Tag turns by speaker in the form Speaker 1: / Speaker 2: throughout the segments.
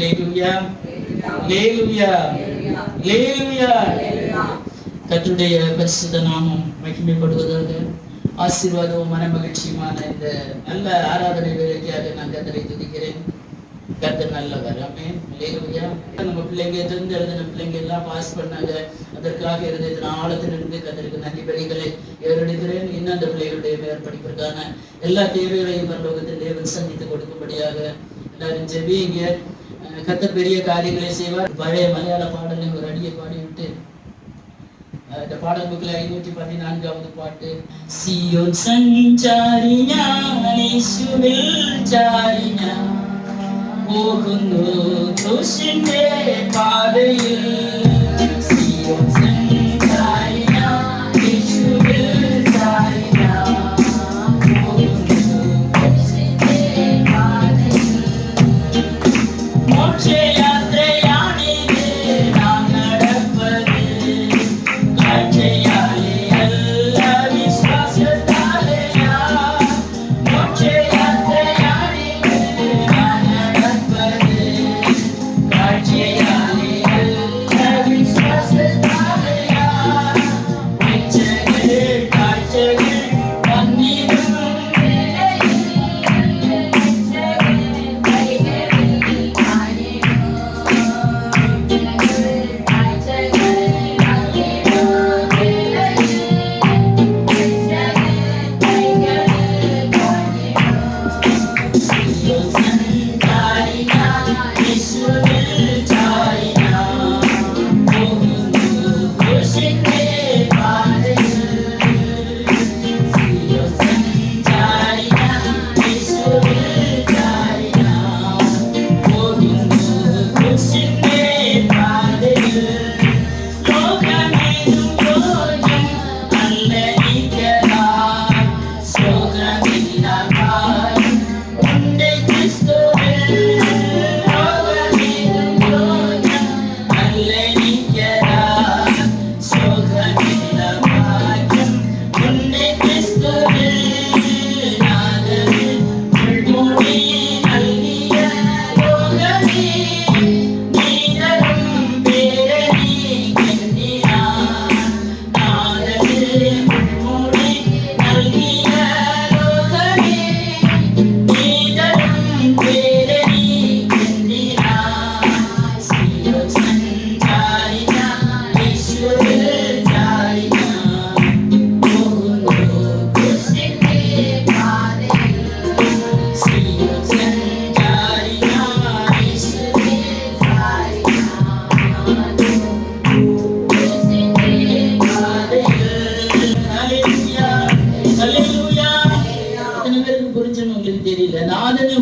Speaker 1: ஹல்லேலூயா ஹல்லேலூயா ஹல்லேலூயா. கர்த்தருடைய பரிசுத்த நாமம் மகிமைப்படுவதாக. ஆசீர்வாதமும் மனமகிழ்ச்சியுமான இந்த நல்ல ஆராதனை வேலைக்காக நான் கர்த்தரை துதிக்கிறேன். கர்த்தர் நல்லவர். ஆமென் ஹல்லேலூயா. நம்ம பிள்ளைங்க தெரிந்து எழுதின பிள்ளைங்க எல்லாம் பாஸ் பண்ணாங்க. அதற்காக இருந்தது ஆழத்திலிருந்து கர்த்தருக்கு நன்றி பலிகளை ஏறெடுக்கிறேன். இன்னும் அந்த பிள்ளைகளுடைய மேல் படிப்பதற்கான எல்லா தேவைகளையும் பரலோகத்தில் தேவன் சந்தித்து கொடுக்கும்படியாக எல்லாரும் ஜெபிங்க. கர்த்தர் பெரிய காரியங்களை செய்வார். பழைய மலையாள பாடலை ஒரு அடியை பாடிவிட்டு இந்த பாடல் புக்ல 514வது பாட்டு. சியோன் സഞ്ചാരി ഞാൻ യേശുവിൽ ചാരി ഞാൻ പോകുന്നു ക്രൂശിന്റെ പാതയിൽ. സിയോൻ സഞ്ചാരി ഞാൻ യേശുവിൽ ചാരി ഞാൻ പോകുന്നു ക്രൂശിന്റെ പാതയിൽ. മോക്ഷയാത്രയാണിത് നാം നടപ്പത്.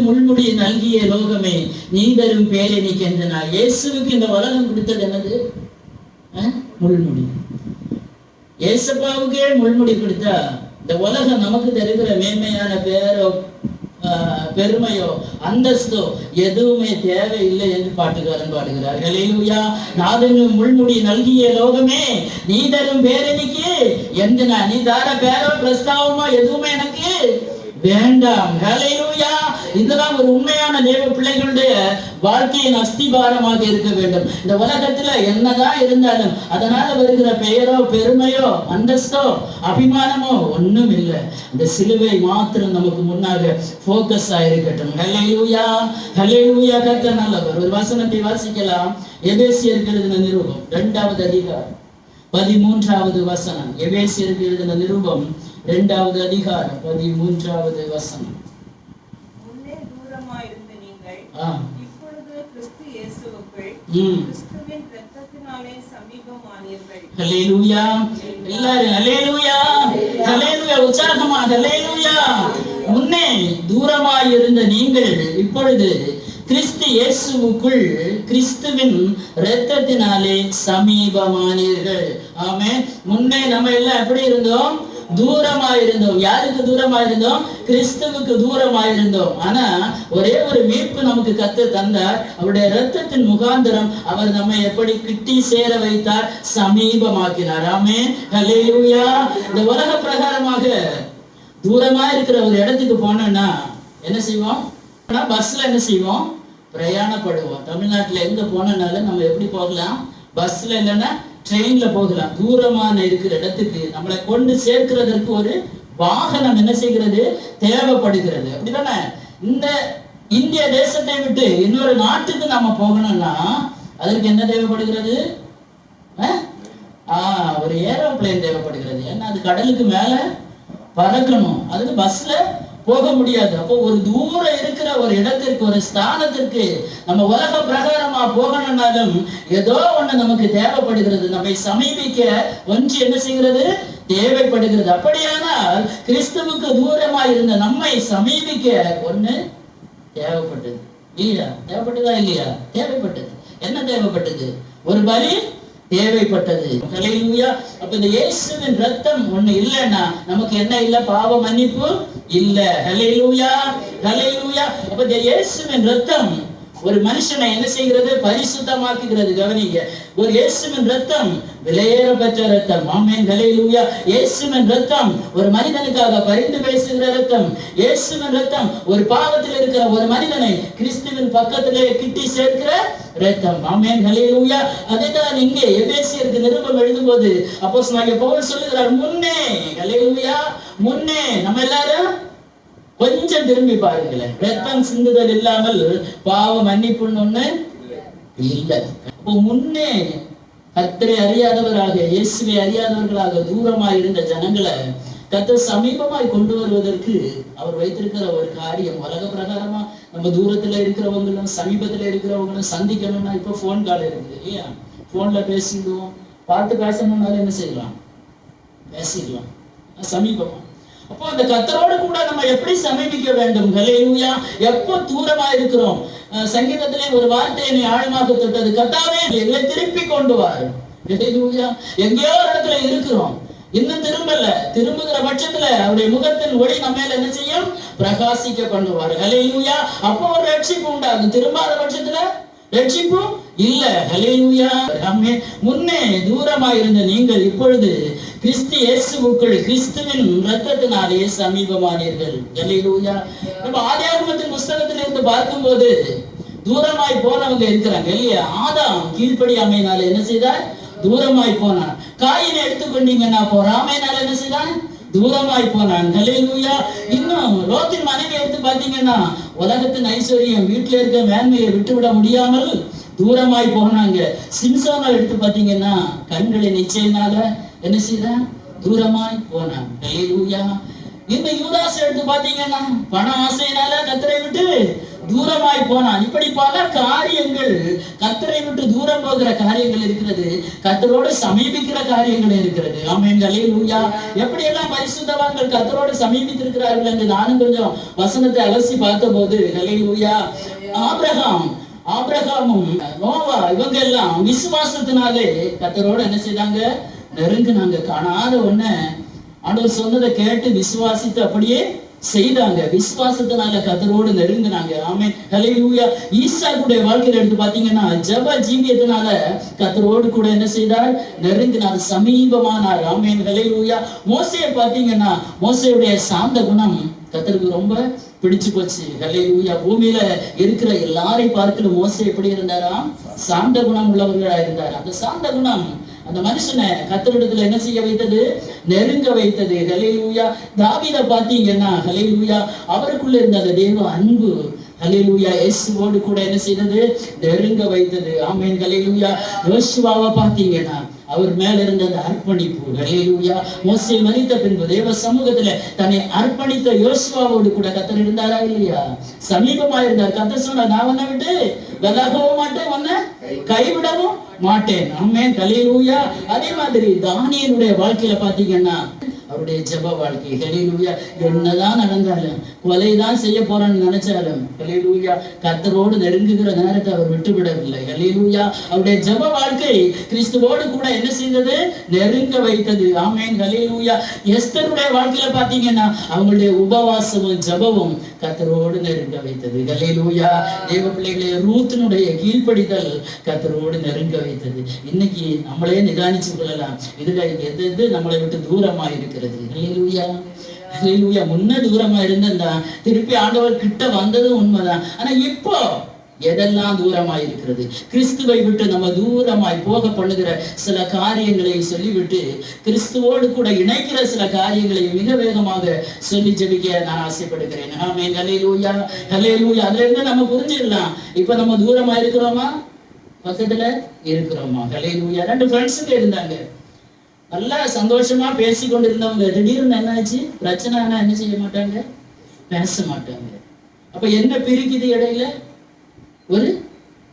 Speaker 1: முள்முடி நல்கிய லோகமே நீ தரும் பேலெனிக்கு என்று நான் இயேசுவுக்கு இந்த உலகம் கொடுத்தது என்னது? முள்முடி. இயேசுப்பாவுக்கே முள்முடி கொடுத்தா இந்த உலகம் நமக்கு தருகிற மேன்மையான பேரோ பெருமையோ அந்தஸ்தோ எதுவுமே தேவையில்லை என்று பாட்டுக்காரன் பாடுகிறார். ஹல்லேலூயா. நாதனு முள்முடி நல்கிய லோகமே நீ தரும் பேரணிக்கு எந்த நீ தார பேரோ பிரஸ்தாவமோ எதுவுமே எனக்கு வேண்டாம். ஹல்லேலூயா. இதெல்லாம் ஒரு உண்மையான தேவ பிள்ளைகளுடைய வாழ்க்கையின் அஸ்திபாரமாக இருக்க வேண்டும். இந்த உலகத்துல என்னதான் இருந்தாலும் அதனால வருகிற பெயரோ பெருமையோ அந்தஸ்தோ அபிமானமோ ஒண்ணும் இல்லை. இந்த சிலுவை மாத்திரம் நமக்கு முன்னாக போக்கஸ் ஆயிருக்கட்டும். ஹல்லேலூயா ஹல்லேலூயா. கர்த்தர் நல்லவர். ஒரு வசனத்தை வாசிக்கலாம். எபேசியருக்கு எழுதின நிருபம் 2வது அதிகாரம் 13வது வசனம். எபேசியருக்கு எழுதின நிருபம் 2வது அதிகாரம் 13வது வசனம்.
Speaker 2: முன்னே தூரமாயிருந்த நீங்கள் இப்பொழுது கிறிஸ்து இயேசுவுக்குள் கிறிஸ்துவின் இரத்தத்தினாலே சமீபமானீர்கள்.
Speaker 1: ஹல்லேலூயா. எல்லாரும் ஹல்லேலூயா ஹல்லேலூயா உற்சாகமாக ஹல்லேலூயா. முன்னே தூரமாயிருந்த நீங்கள் இப்பொழுது கிறிஸ்து இயேசுவுக்குள் கிறிஸ்துவின் இரத்தத்தினாலே சமீபமானீர்கள். ஆமென். முன்னே நம்ம எல்லாம் எப்படி இருந்தோம்? தூரமாயிருந்தோம். யாருக்கு தூரமாயிருந்தோம்? கிறிஸ்துவுக்கு தூரமாயிருந்தோம். ஆனா ஒரே ஒரு மீட்பு நமக்கு கர்த்தர் தந்தார். அவருடைய இரத்தத்தின் முகாந்தரம் அவர் நம்மை எப்படி கிட்டி சேர வைத்தார், சமீபமாக்கினார். ஆமென் ஹல்லேலூயா. இந்த உலக பிரகாரமாக தூரமா இருக்கிற ஒரு இடத்துக்கு போனோம்னா என்ன செய்வோம்? பஸ்ல என்ன செய்வோம்? பிரயாணப்படுவோம். தமிழ்நாட்டுல எங்க போனாலும் நம்ம எப்படி போகலாம்? பஸ்ல இல்லைன்னா ட்ரெயின்ல போகலாம். தூரமான இருக்கிற இடத்துக்கு நம்மளை கொண்டு சேர்க்கிறதற்கு ஒரு வாகனம் என்ன செய்கிறது? தேவைப்படுகிறது. அப்படிதானே? இந்த இந்திய தேசத்தை விட்டு இன்னொரு நாட்டுக்கு நம்ம போகணும்னா அதற்கு என்ன தேவைப்படுகிறது? ஒரு ஏரோப்ளேன் தேவைப்படுகிறது. ஏன்னா அது கடலுக்கு மேல பறக்கணும். அதுக்கு பஸ்ல போக முடியாது. அப்போ ஒரு தூரம் இருக்கிற ஒரு இடத்திற்கு, ஒரு ஸ்தானத்திற்கு நம்ம உலக பிரகாரமா போகணும்னாலும் ஏதோ ஒண்ணு நமக்கு தேவைப்படுகிறது. நம்மை சமீபிக்க ஒன்று என்ன செய்கிறது? தேவைப்படுகிறது. அப்படியானால் கிறிஸ்துவுக்கு தூரமா இருந்த நம்மை சமீபிக்க ஒண்ணு தேவைப்பட்டது இல்லையா? தேவைப்பட்டதா இல்லையா? தேவைப்பட்டது. என்ன தேவைப்பட்டது? ஒரு பலி தேவைப்பட்டது. ஹல்லேலூயா. அப்ப இந்த இயேசுவின் ரத்தம் ஒண்ணு இல்லைன்னா நமக்கு என்ன இல்ல? பாவ மன்னிப்பு இல்ல. ஹல்லேலூயா, ஹல்லேலூயா. அப்ப இந்த இயேசுவின் ரத்தம் ஒரு மனுஷனை என்ன செய்கிறது? பரிசுத்தமாக்குகிறது. கவனிங்க, ஒரு இயேசுவின் ரத்தம் விலையேற பெற்ற ரத்தம். ஆமென், ஹல்லேலூயா. இயேசுவின் ரத்தம் ஒரு மனிதனுக்காக பரிந்து பேசுகிற ரத்தம். இயேசுவின் ரத்தம் ஒரு பாவத்தில் இருக்கிற ஒரு மனிதனை கிறிஸ்துவின் பக்கத்திலே கிட்டி சேர்க்கிற ரத்தம். ஆமென், ஹல்லேலூயா. அதைதான் இங்கே எபேசியருக்கு நிருபம் எழுதும்போது அப்போஸ்தலனாகிய பவுல் சொல்லுகிறார், முன்னே, ஹல்லேலூயா, முன்னே. நம்ம எல்லாரும் கொஞ்சம் திரும்பி பாருங்களேன். ரத்தம் சிந்துதல் இல்லாமல் பாவ மன்னிப்புன்னு ஒண்ணு இல்லை. அப்போ முன்னே கர்த்தரை அறியாதவராக, இயேசுவை அறியாதவர்களாக தூரமாய் இருந்த ஜனங்களை கர்த்தர் சமீபமாய் கொண்டு வருவதற்கு அவர் வைத்திருக்கிற ஒரு காரியம். உலக பிரகாரமா நம்ம தூரத்துல இருக்கிறவங்களும் சமீபத்துல இருக்கிறவங்களும் சந்திக்கணும்னா இப்போ போன் கால் இருக்குது இல்லையா? போன்ல பேசிடுவோம். பாட்டு பேசணும்னாலும் என்ன செய்யலாம்? பேசிடலாம் சமீபமா. அப்போ அந்த கர்த்தரோடு கூட நம்ம எப்படி சமீபிக்க வேண்டும்? ஹல்லேலூயா. எப்போ தூரமா இருக்கிறோம்? சங்கீதத்திலே ஒரு வார்த்தை என்னை ஆழமாக தொட்டது. கர்த்தாவே எங்களை திருப்பி கொண்டு வாரு. ஹல்லேலூயா. எங்கேயோ ஒரு இடத்துல இருக்கிறோம், இன்னும் திரும்பல. திரும்புகிற பட்சத்துல அவருடைய முகத்தின் ஒளி நம்ம மேல என்ன செய்யும்? பிரகாசிக்க பண்ணுவார். ஹல்லேலூயா. அப்போ ஒரு ரட்சிப்பு உண்டாகும். திரும்பாத பட்சத்துல ரட்சிப்பு இல்ல. ஹல்லேலூயா. முன்னே தூரமா இருந்த நீங்கள் இப்பொழுது கிறிஸ்து இயேசுவுக்குள் கிறிஸ்துவின் இரத்தத்தினாலே சமீபமானீர்கள். ஹல்லேலூயா. நம்ம ஆதியாகமத்தின் புத்தகத்தில் இருந்து பார்க்கும்போது தூரமாய் போனவங்க இருக்கிறாங்க இல்லையா? ஆதாம் கீழ்ப்படியாமையினால என்ன செய்தார்? தூரமாய் போனான். காயினை எடுத்துக்கொண்டீங்கன்னா பொறாமையினால என்ன செய்தான்? தூரமாய் போனான். ஹல்லேலூயா. இன்னும் லோத்தின் மனைவி எடுத்து பார்த்தீங்கன்னா உலகத்தின் ஐஸ்வர்யம், வீட்டில இருக்க மேன்மையை விட்டுவிட முடியாமல் தூரமாய் போனாங்க. சிம்சோனை எடுத்து பார்த்தீங்கன்னா கண்களின் நிச்சயனால என்ன செய்தான்? தூரமாய் போனான். ஹல்லேலூயா. இந்த யூதாஸ் எடுத்து பார்த்தீங்கன்னா பண ஆசையினால கர்த்தரை விட்டு தூரமாய் போனான். இப்படி பல காரியங்கள், கர்த்தரை விட்டு தூரம் போகிற காரியங்கள் இருக்கிறது, கர்த்தரோடு சமீபிக்கிற காரியங்கள் இருக்கிறது. ஆமென், ஹல்லேலூயா. எப்படி எல்லாம் பரிசுத்தவான்கள் கர்த்தரோடு சமீபித்திருக்கிறார்கள் என்று நானும் கொஞ்சம் வசனத்தை அலசி பார்த்தபோது, ஹல்லேலூயா, ஆபிரகாமும் நோவா இவங்க எல்லாம் விசுவாசத்தினாலே கர்த்தரோடு என்ன செய்தாங்க? நெருங்கினாங்க. காணாத ஒண்ண ஆண்டவர் சொன்னதை கேட்டு விசுவாசித்து அப்படியே செய்தாங்க. விசுவாசத்தினால கர்த்தரோடு நெருங்கினாங்க. ஆமென், ஹல்லேலூயா. ஈசாக்குடைய வாழ்க்கையில எடுத்து பாத்தீங்கன்னா ஜெப ஜீவியத்தினால கர்த்தரோடு கூட என்ன செய்தார்? நெருங்கினார், சமீபமானார். ஆமென், ஹல்லேலூயா. மோசேயை பாத்தீங்கன்னா மோசேயுடைய சாந்த குணம் கர்த்தருக்கு ரொம்ப பிடிச்சு போச்சு. ஹல்லேலூயா. பூமியில இருக்கிற எல்லாரையும் பார்க்கல மோசே எப்படி இருந்தாரா? சாந்த குணம் உள்ளவர்களா இருந்தார். அந்த சாந்த குணம் அந்த மனுஷனை கர்த்தரிடத்துல என்ன செய்ய வைத்தது? நெருங்க வைத்தது. ஹல்லேலூயா. தாவீதை பார்த்தீங்கன்னா ஹல்லேலூயா, அவருக்குள்ள இருந்த அந்த தேவ அன்பு ஹல்லேலூயா இயேசுவோடு கூட என்ன செய்தது? நெருங்க வைத்தது. ஆமென், ஹல்லேலூயா. யோசுவாவை பார்த்தீங்கன்னா அவர் மேல இருந்த அந்த அர்ப்பணிப்பு. ஹல்லேலூயா. மோசே மரித்த பின்பு தேவ சமூகத்துல தன்னை அர்ப்பணித்த யோசுவாவோடு கூட கர்த்தர் இருந்தாரா இல்லையா? சமீபமா இருந்தார். கர்த்தர் சொன்னார், நான் உன்னை விட்டு விலகவும் மாட்டேன், உன்னை கைவிடவும் மாட்டேன். ஆமென், ஹல்லேலூயா. அதே மாதிரி தானியேலுடைய வாழ்க்கையில பாத்தீங்கன்னா அவருடைய ஜெப வாழ்க்கை, ஹல்லேலூயா, என்னதான் நடந்தாலும், கொலைதான் செய்ய போறான்னு நினைச்சாலும் ஹல்லேலூயா, கர்த்தரோடு நெருங்குகிற நேரத்தை அவர் விட்டுவிடவில்லை. ஹல்லேலூயா. அவருடைய ஜெப வாழ்க்கை கிறிஸ்துவோடு கூட என்ன செய்தது? நெருங்க வைத்தது. ஆமென், ஹல்லேலூயா. எஸ்தருடைய வாழ்க்கையில பாத்தீங்கன்னா அவங்களுடைய உபவாசமும் ஜெபமும் கர்த்தரோடு நெருங்க வைத்தது. ஹல்லேலூயா. தேவ பிள்ளைகளே, ரூத்தினுடைய கீழ்ப்படிதல் கர்த்தரோடு நெருங்க வைத்தது. இன்னைக்கு நம்மளே நிதானிச்சு கொள்ளலாம், இதுல எது நம்மளை விட்டு தூரமா இருக்கிறது? ஹல்லேலூயா, ஹல்லேலூயா. முன்ன தூரமா இருந்தா திருப்பி ஆண்டவர் கிட்ட வந்ததும் உண்மைதான். ஆனா இப்போ எதெல்லாம் தூரமாய் இருக்கிறது? கிறிஸ்துவை விட்டு நம்ம தூரமாய் போக பண்ணுகிற சில காரியங்களை சொல்லிவிட்டு கிறிஸ்துவோடு கூட இணைக்கிற சில காரியங்களை மிக வேகமாக சொல்லி ஜெபிக்க நான் ஆசைப்படுகிறேன். ஆமென். ஹல்லேலூயா, ஹல்லேலூயா. அதுல இருந்து நம்ம புரிஞ்சிடலாம், இப்ப நம்ம தூரமா இருக்கிறோமா, பக்கத்துல இருக்கிறோமா? ஹல்லேலூயா. 2 ஃப்ரெண்ட்ஸுங்க இருந்தாங்க, நல்லா சந்தோஷமா பேசி கொண்டு இருந்தவங்க. திடீர்னு என்னாச்சு, பிரச்சனைனா என்ன செய்ய மாட்டாங்க, பேச மாட்டாங்க. அப்ப என்ன பிரிக்குது இடையில? ஒரு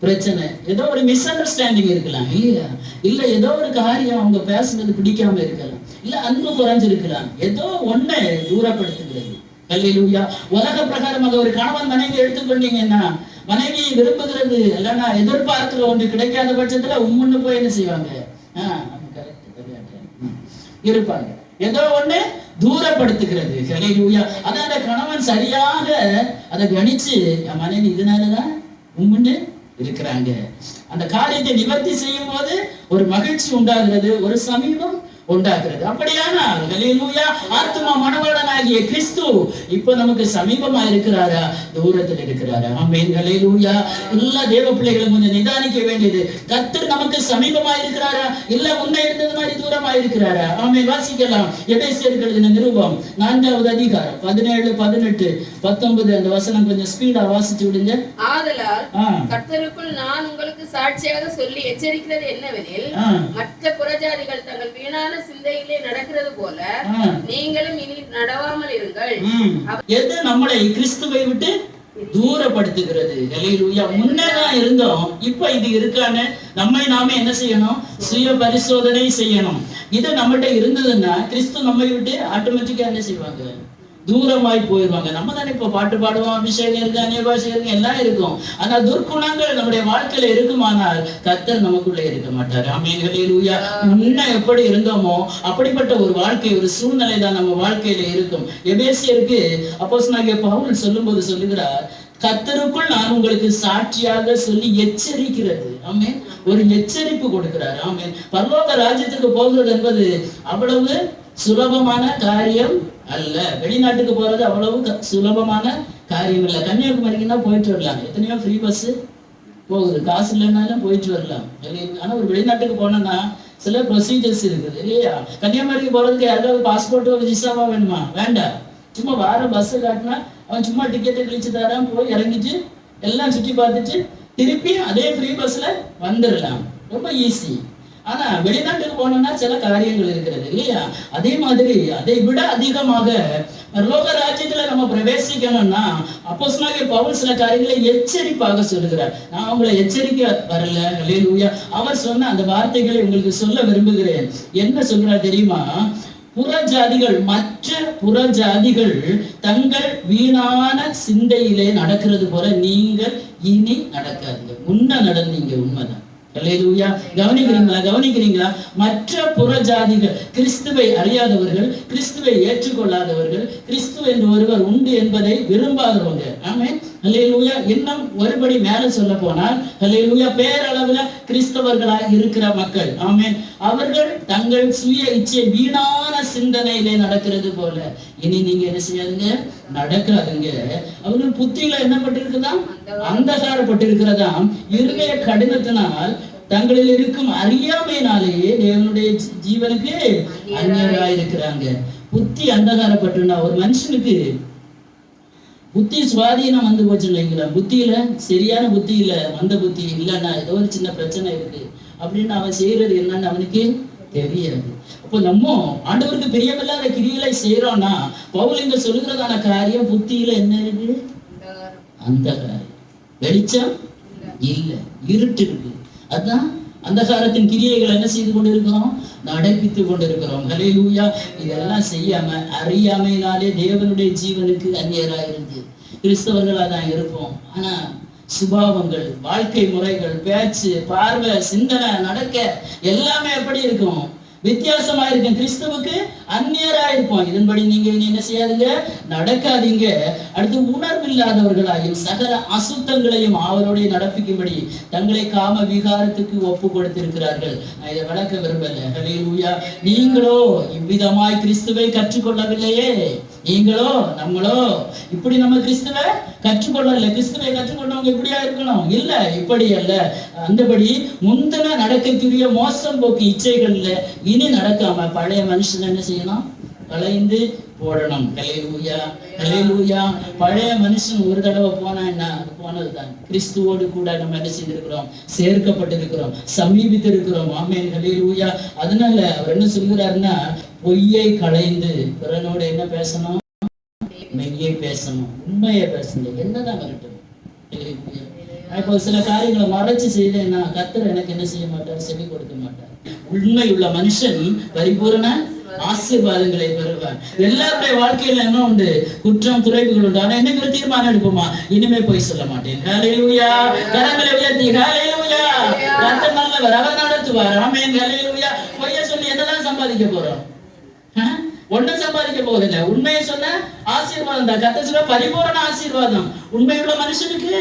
Speaker 1: பிரச்சனை, ஏதோ ஒரு மிஸ் அண்டர்ஸ்டாண்டிங் இருக்கலாம் இல்லையா, இல்ல ஏதோ ஒரு காரியம் அவங்க பேசுனது பிடிக்காம இருக்கலாம், இல்ல அன்பு குறைஞ்சிருக்கலாம், ஏதோ ஒண்ணு தூரப்படுத்துகிறது. ஹல்லேலூயா. உலக பிரகாரமாக ஒரு கணவன் மனைவி எடுத்துக்கொண்டீங்கன்னா, மனைவியை விரும்புகிறது இல்லைன்னா எதிர்பார்க்கிற ஒன்று கிடைக்காத பட்சத்துல உம்முன்னு போய் என்ன செய்வாங்க, இருப்பாங்க. ஏதோ ஒண்ணு தூரப்படுத்துகிறது. ஹல்லேலூயா. அதான் அந்த கணவன் சரியாக அதை கணிச்சு, என் மனைவி இதனாலதான் உம்முன்னு இருக்கிறாங்க, அந்த காரியத்தை நிவர்த்தி செய்யும் போது ஒரு மகிழ்ச்சி உண்டாகிறது, ஒரு சமீபம் உண்டாகிறது. அப்படியானால் ஹல்லேலூயா, ஆத்துமா மணவாளனாகிய கிறிஸ்து இப்ப நமக்கு சமீபமா இருக்கிறாரா, தூரத்தில் இருக்கிறாரா? ஆமென். ஹல்லேலூயா. எல்லா தேவ பிள்ளைகளும் கொஞ்சம் நிதானிக்க வேண்டியது, கர்த்தர் நமக்கு சமீபமா இருக்கிறாரா, இல்ல முன்ன இருந்தது மாதிரி தூரமா இருக்கிறாரா? ஆமென். வாசிக்கலாம். எபேசியர்கள் எழுதின நிருபம் 4வது அதிகாரம் 17, 18, 19 அந்த வசனம் கொஞ்சம் ஸ்பீடா வாசிச்சு விடுங்க.
Speaker 3: ஆதலால் கர்த்தருக்குள் நான் உங்களுக்கு சாட்சியாக சொல்லி எச்சரிக்கிறது என்னவெனில், மற்ற புறஜாதிகள் தங்கள் வீணான சிந்தையிலே நடக்கிறது போல நீங்களும் இனி நடவாமல் இருங்கள்.
Speaker 1: எது நம்மளை கிறிஸ்துவை விட்டு தூரப்படுத்துகிறது? ஹல்லேலூயா. முன்னதான் இருந்தோம், இப்ப இது இருக்கான்னு நம்மை நாம என்ன செய்யணும், சுய பரிசோதனை செய்யணும். இது நம்மகிட்ட இருந்ததுன்னா கிறிஸ்து நம்மை விட்டு ஆட்டோமேட்டிக்கா என்ன செய்வாங்க, தூரமாய் போயிடுவாங்க. நம்ம தானே இப்ப பாட்டு பாடுவோம், அபிஷேகம் இருக்கு, அந்நிய பாஷை இருக்கு, எல்லாம் இருக்கும். ஆனா துர்க்குணங்கள் நம்முடைய வாழ்க்கையில இருக்குமானால் கர்த்தர் நமக்குள்ளே இருக்க மாட்டார். ஆமென். ஹல்லேலூயா. முன்ன எப்படி இருந்தோமோ அப்படிப்பட்ட ஒரு வாழ்க்கை, ஒரு சூழ்நிலை தான் நம்ம வாழ்க்கையில இருக்கும். எபேசியருக்கு அப்போஸ்தலனாகிய பவுல் சொல்லும்போது சொல்லுகிறார், கர்த்தருக்குள் நான் உங்களுக்கு சாட்சியாக சொல்லி எச்சரிக்கிறது. ஆமென். ஒரு எச்சரிப்பு கொடுக்கிறார். ஆமென். பரலோக ராஜ்யத்துக்கு போகிறது என்பது அவ்வளவு சுலபமான காரியம் அல்ல. வெளிநாட்டுக்கு போறது அவ்வளவு சுலபமான காரியம் இல்லை. கன்னியாகுமரிக்குன்னா போயிட்டு வரலாம், எத்தனையோ ஃப்ரீ பஸ் போகுது, காசு இல்லைன்னாலும் போயிட்டு வரலாம். ஆனா ஒரு வெளிநாட்டுக்கு போனோம்னா சில ப்ரொசீஜர்ஸ் இருக்குது இல்லையா? கன்னியாகுமரிக்கு போறதுக்கு யாராவது பாஸ்போர்ட்டோ விசாவா வேணுமா? வேண்டாம். சும்மா வார பஸ் காட்டினா அவன் சும்மா டிக்கெட்டை கிழிச்சு தரான், போய் இறங்கிட்டு எல்லாம் சுற்றி பார்த்துட்டு திருப்பி அதே ஃப்ரீ பஸ்ல வந்துடலாம், ரொம்ப ஈஸி. ஆனா வெளிநாட்டுக்கு போனோம்னா சில காரியங்கள் இருக்கிறது இல்லையா? அதே மாதிரி அதை விட அதிகமாக பரலோக ராஜ்யத்துல நம்ம பிரவேசிக்கணும்னா அப்போஸ்தலனாகிய பவுல் சில காரியங்களை எச்சரிப்பாக சொல்லுகிறார். நான் உங்களை எச்சரிக்க வரல. ஹல்லேலூயா. அவர் சொன்ன அந்த வார்த்தைகளை உங்களுக்கு சொல்ல விரும்புகிறேன். என்ன சொல்றார் தெரியுமா? புறஜாதிகள், மற்ற புறஜாதிகள் தங்கள் வீணான சிந்தையிலே நடக்கிறது போல நீங்கள் இனி நடக்காதுங்க. முன்ன நடந்தீங்க, உண்மைதான். ஹல்லேலூயா. கவனிக்கிறீங்களா? மற்ற புறஜாதிகள், கிறிஸ்துவை அறியாதவர்கள், கிறிஸ்துவை ஏற்றுக்கொள்ளாதவர்கள், கிறிஸ்து என்று ஒருவர் உண்டு என்பதை விரும்பாதவங்க. ஆமென். ஹல்லேலூயா. இன்னும் ஒருபடி மேல சொல்ல போனால் ஹல்லேலூயா, பேரளவுல கிறிஸ்தவர்களாக இருக்கிற மக்கள், ஆமென், அவர்கள் தங்கள் சுய இச்சை வீணான சிந்தனையிலே நடக்கிறது போல இனி நீங்க என்ன செய்யாதுங்க, நடக்காதுங்க. அவர்கள் புத்தியில என்ன பட்டிருக்குதாம், அந்தகாரப்பட்டிருக்கிறதாம். இருதய கடினத்தினால் தங்களில் இருக்கும் அறியாமையினாலேயே தேவனுடைய ஜீவனுக்கு அந்நியராயிருக்கிறாங்க. புத்தி அந்தகாரப்பட்டுனா ஒரு மனுஷனுக்கு புத்தி சுவாதீனம் வந்து போச்சு இல்லைங்களா? புத்தியில சரியான புத்தி இல்ல, மந்த புத்தி இல்லைன்னா ஏதோ ஒரு சின்ன பிரச்சனை இருக்கு அப்படின்னு அவன் செய்யறது என்னன்னு அவனுக்கு தெரியாது. அப்போ நம்ம ஆண்டவருக்கு பிரியமில்லாத கிரியைகளை செய்யறோம்னா பவுல் இங்க சொல்லுகிறதான காரியம் புத்தியில என்ன இருக்கு, அந்தகாரம். வெளிச்சம் இல்ல, இருட்டு இருக்கு. அதான் அந்தகாரத்தின் கிரியைகள் என்ன செய்து கொண்டு இருக்கிறோம், நடப்பித்து கொண்டு இருக்கிறோம். ஹல்லேலூயா. இதெல்லாம் செய்யாம அறியாமையினாலே தேவனுடைய ஜீவனுக்கு அந்நியராயிருந்து கிறிஸ்தவர்களா தான் இருப்போம். ஆனா சுபாவங்கள், வாழ்க்கை முறைகள், பேச்சு, பார்வை, சிந்தனை, நடக்க எல்லாமே எப்படி இருக்கும், வித்தியாசமா இருக்கும். கிறிஸ்துவுக்கு அந்நியரா இருப்போம். இதன்படி நீங்க என்ன செய்யாதீங்க, நடக்காதீங்க. அடுத்து உணர்வில்லாதவர்களாயும் சகல அசுத்தங்களையும் அவருடைய நடப்பிக்கும்படி தங்களை காம விகாரத்துக்கு ஒப்பு கொடுத்திருக்கிறார்கள். நான் இதை விளக்க விரும்பல. ஹல்லேலூயா. நீங்களோ இவ்விதமாய் கிறிஸ்துவை கற்றுக்கொள்ளவில்லையே. நீங்களோ நம்மளோ இப்படி நம்ம கிறிஸ்துவை கற்றுக்கொள்ளல. கிறிஸ்துவை கற்றுக்கொண்டவங்க இப்படியா இருக்கணும் இல்ல, இப்படி அல்ல. அந்தபடி முந்தின நடக்கக்கூடிய மோசம் போக்கு இச்சைகள்ல இனி நடக்காம பழைய மனுஷன் என்ன செய்யணும்? களைந்து போடணும். ஹல்லேலூயா, ஹல்லேலூயா. பழைய மனுஷன் ஒரு தடவை போனா என்ன, அது போனதுதான். கிறிஸ்துவோடு கூட நம்ம என்ன செய்திருக்கிறோம்? சேர்க்கப்பட்டிருக்கிறோம், சமீபித்து இருக்கிறோம். ஆமென், ஹல்லேலூயா. அதனால அவர் என்ன சொல்கிறாருன்னா, பொய்யை களைந்து பிறனோடு என்ன பேசணும்? மெய்யை பேசணும், உண்மையை பேசணும். என்னதான் வரட்டும். இப்போ சில காரியங்களை மறைச்சு செய்தேன்னா கர்த்தர் எனக்கு என்ன செய்ய மாட்டார்? செவி கொடுக்க மாட்டார். உண்மை உள்ள மனுஷன் பரிபூரண ஆசீர்வாதங்களை பெறுவார். எல்லாருடைய வாழ்க்கையில என்ன உண்டு? குற்றம் குறைவுகள் உண்டு. ஆனா இன்னைக்கு ஒரு தீர்மானம் எடுப்போமா? இனிமே போய் சொல்ல மாட்டேன். ஹல்லேலூயா. கரங்களை உயர்த்தி ஹல்லேலூயா. கர்த்தர் நல்லவர், அவர் நடத்துவார். ஆமென், ஹல்லேலூயா. பொய்யை சொல்லி என்னதான் சம்பாதிக்க போறோம்? ஒன்னும் சம்பாதிக்க போவதில்லை. உண்மையை சொன்ன ஆசீர்வாதம் தான். கர்த்தர் சொல்ல பரிபூரண ஆசீர்வாதம். உண்மையுள்ள மனுஷனுக்கு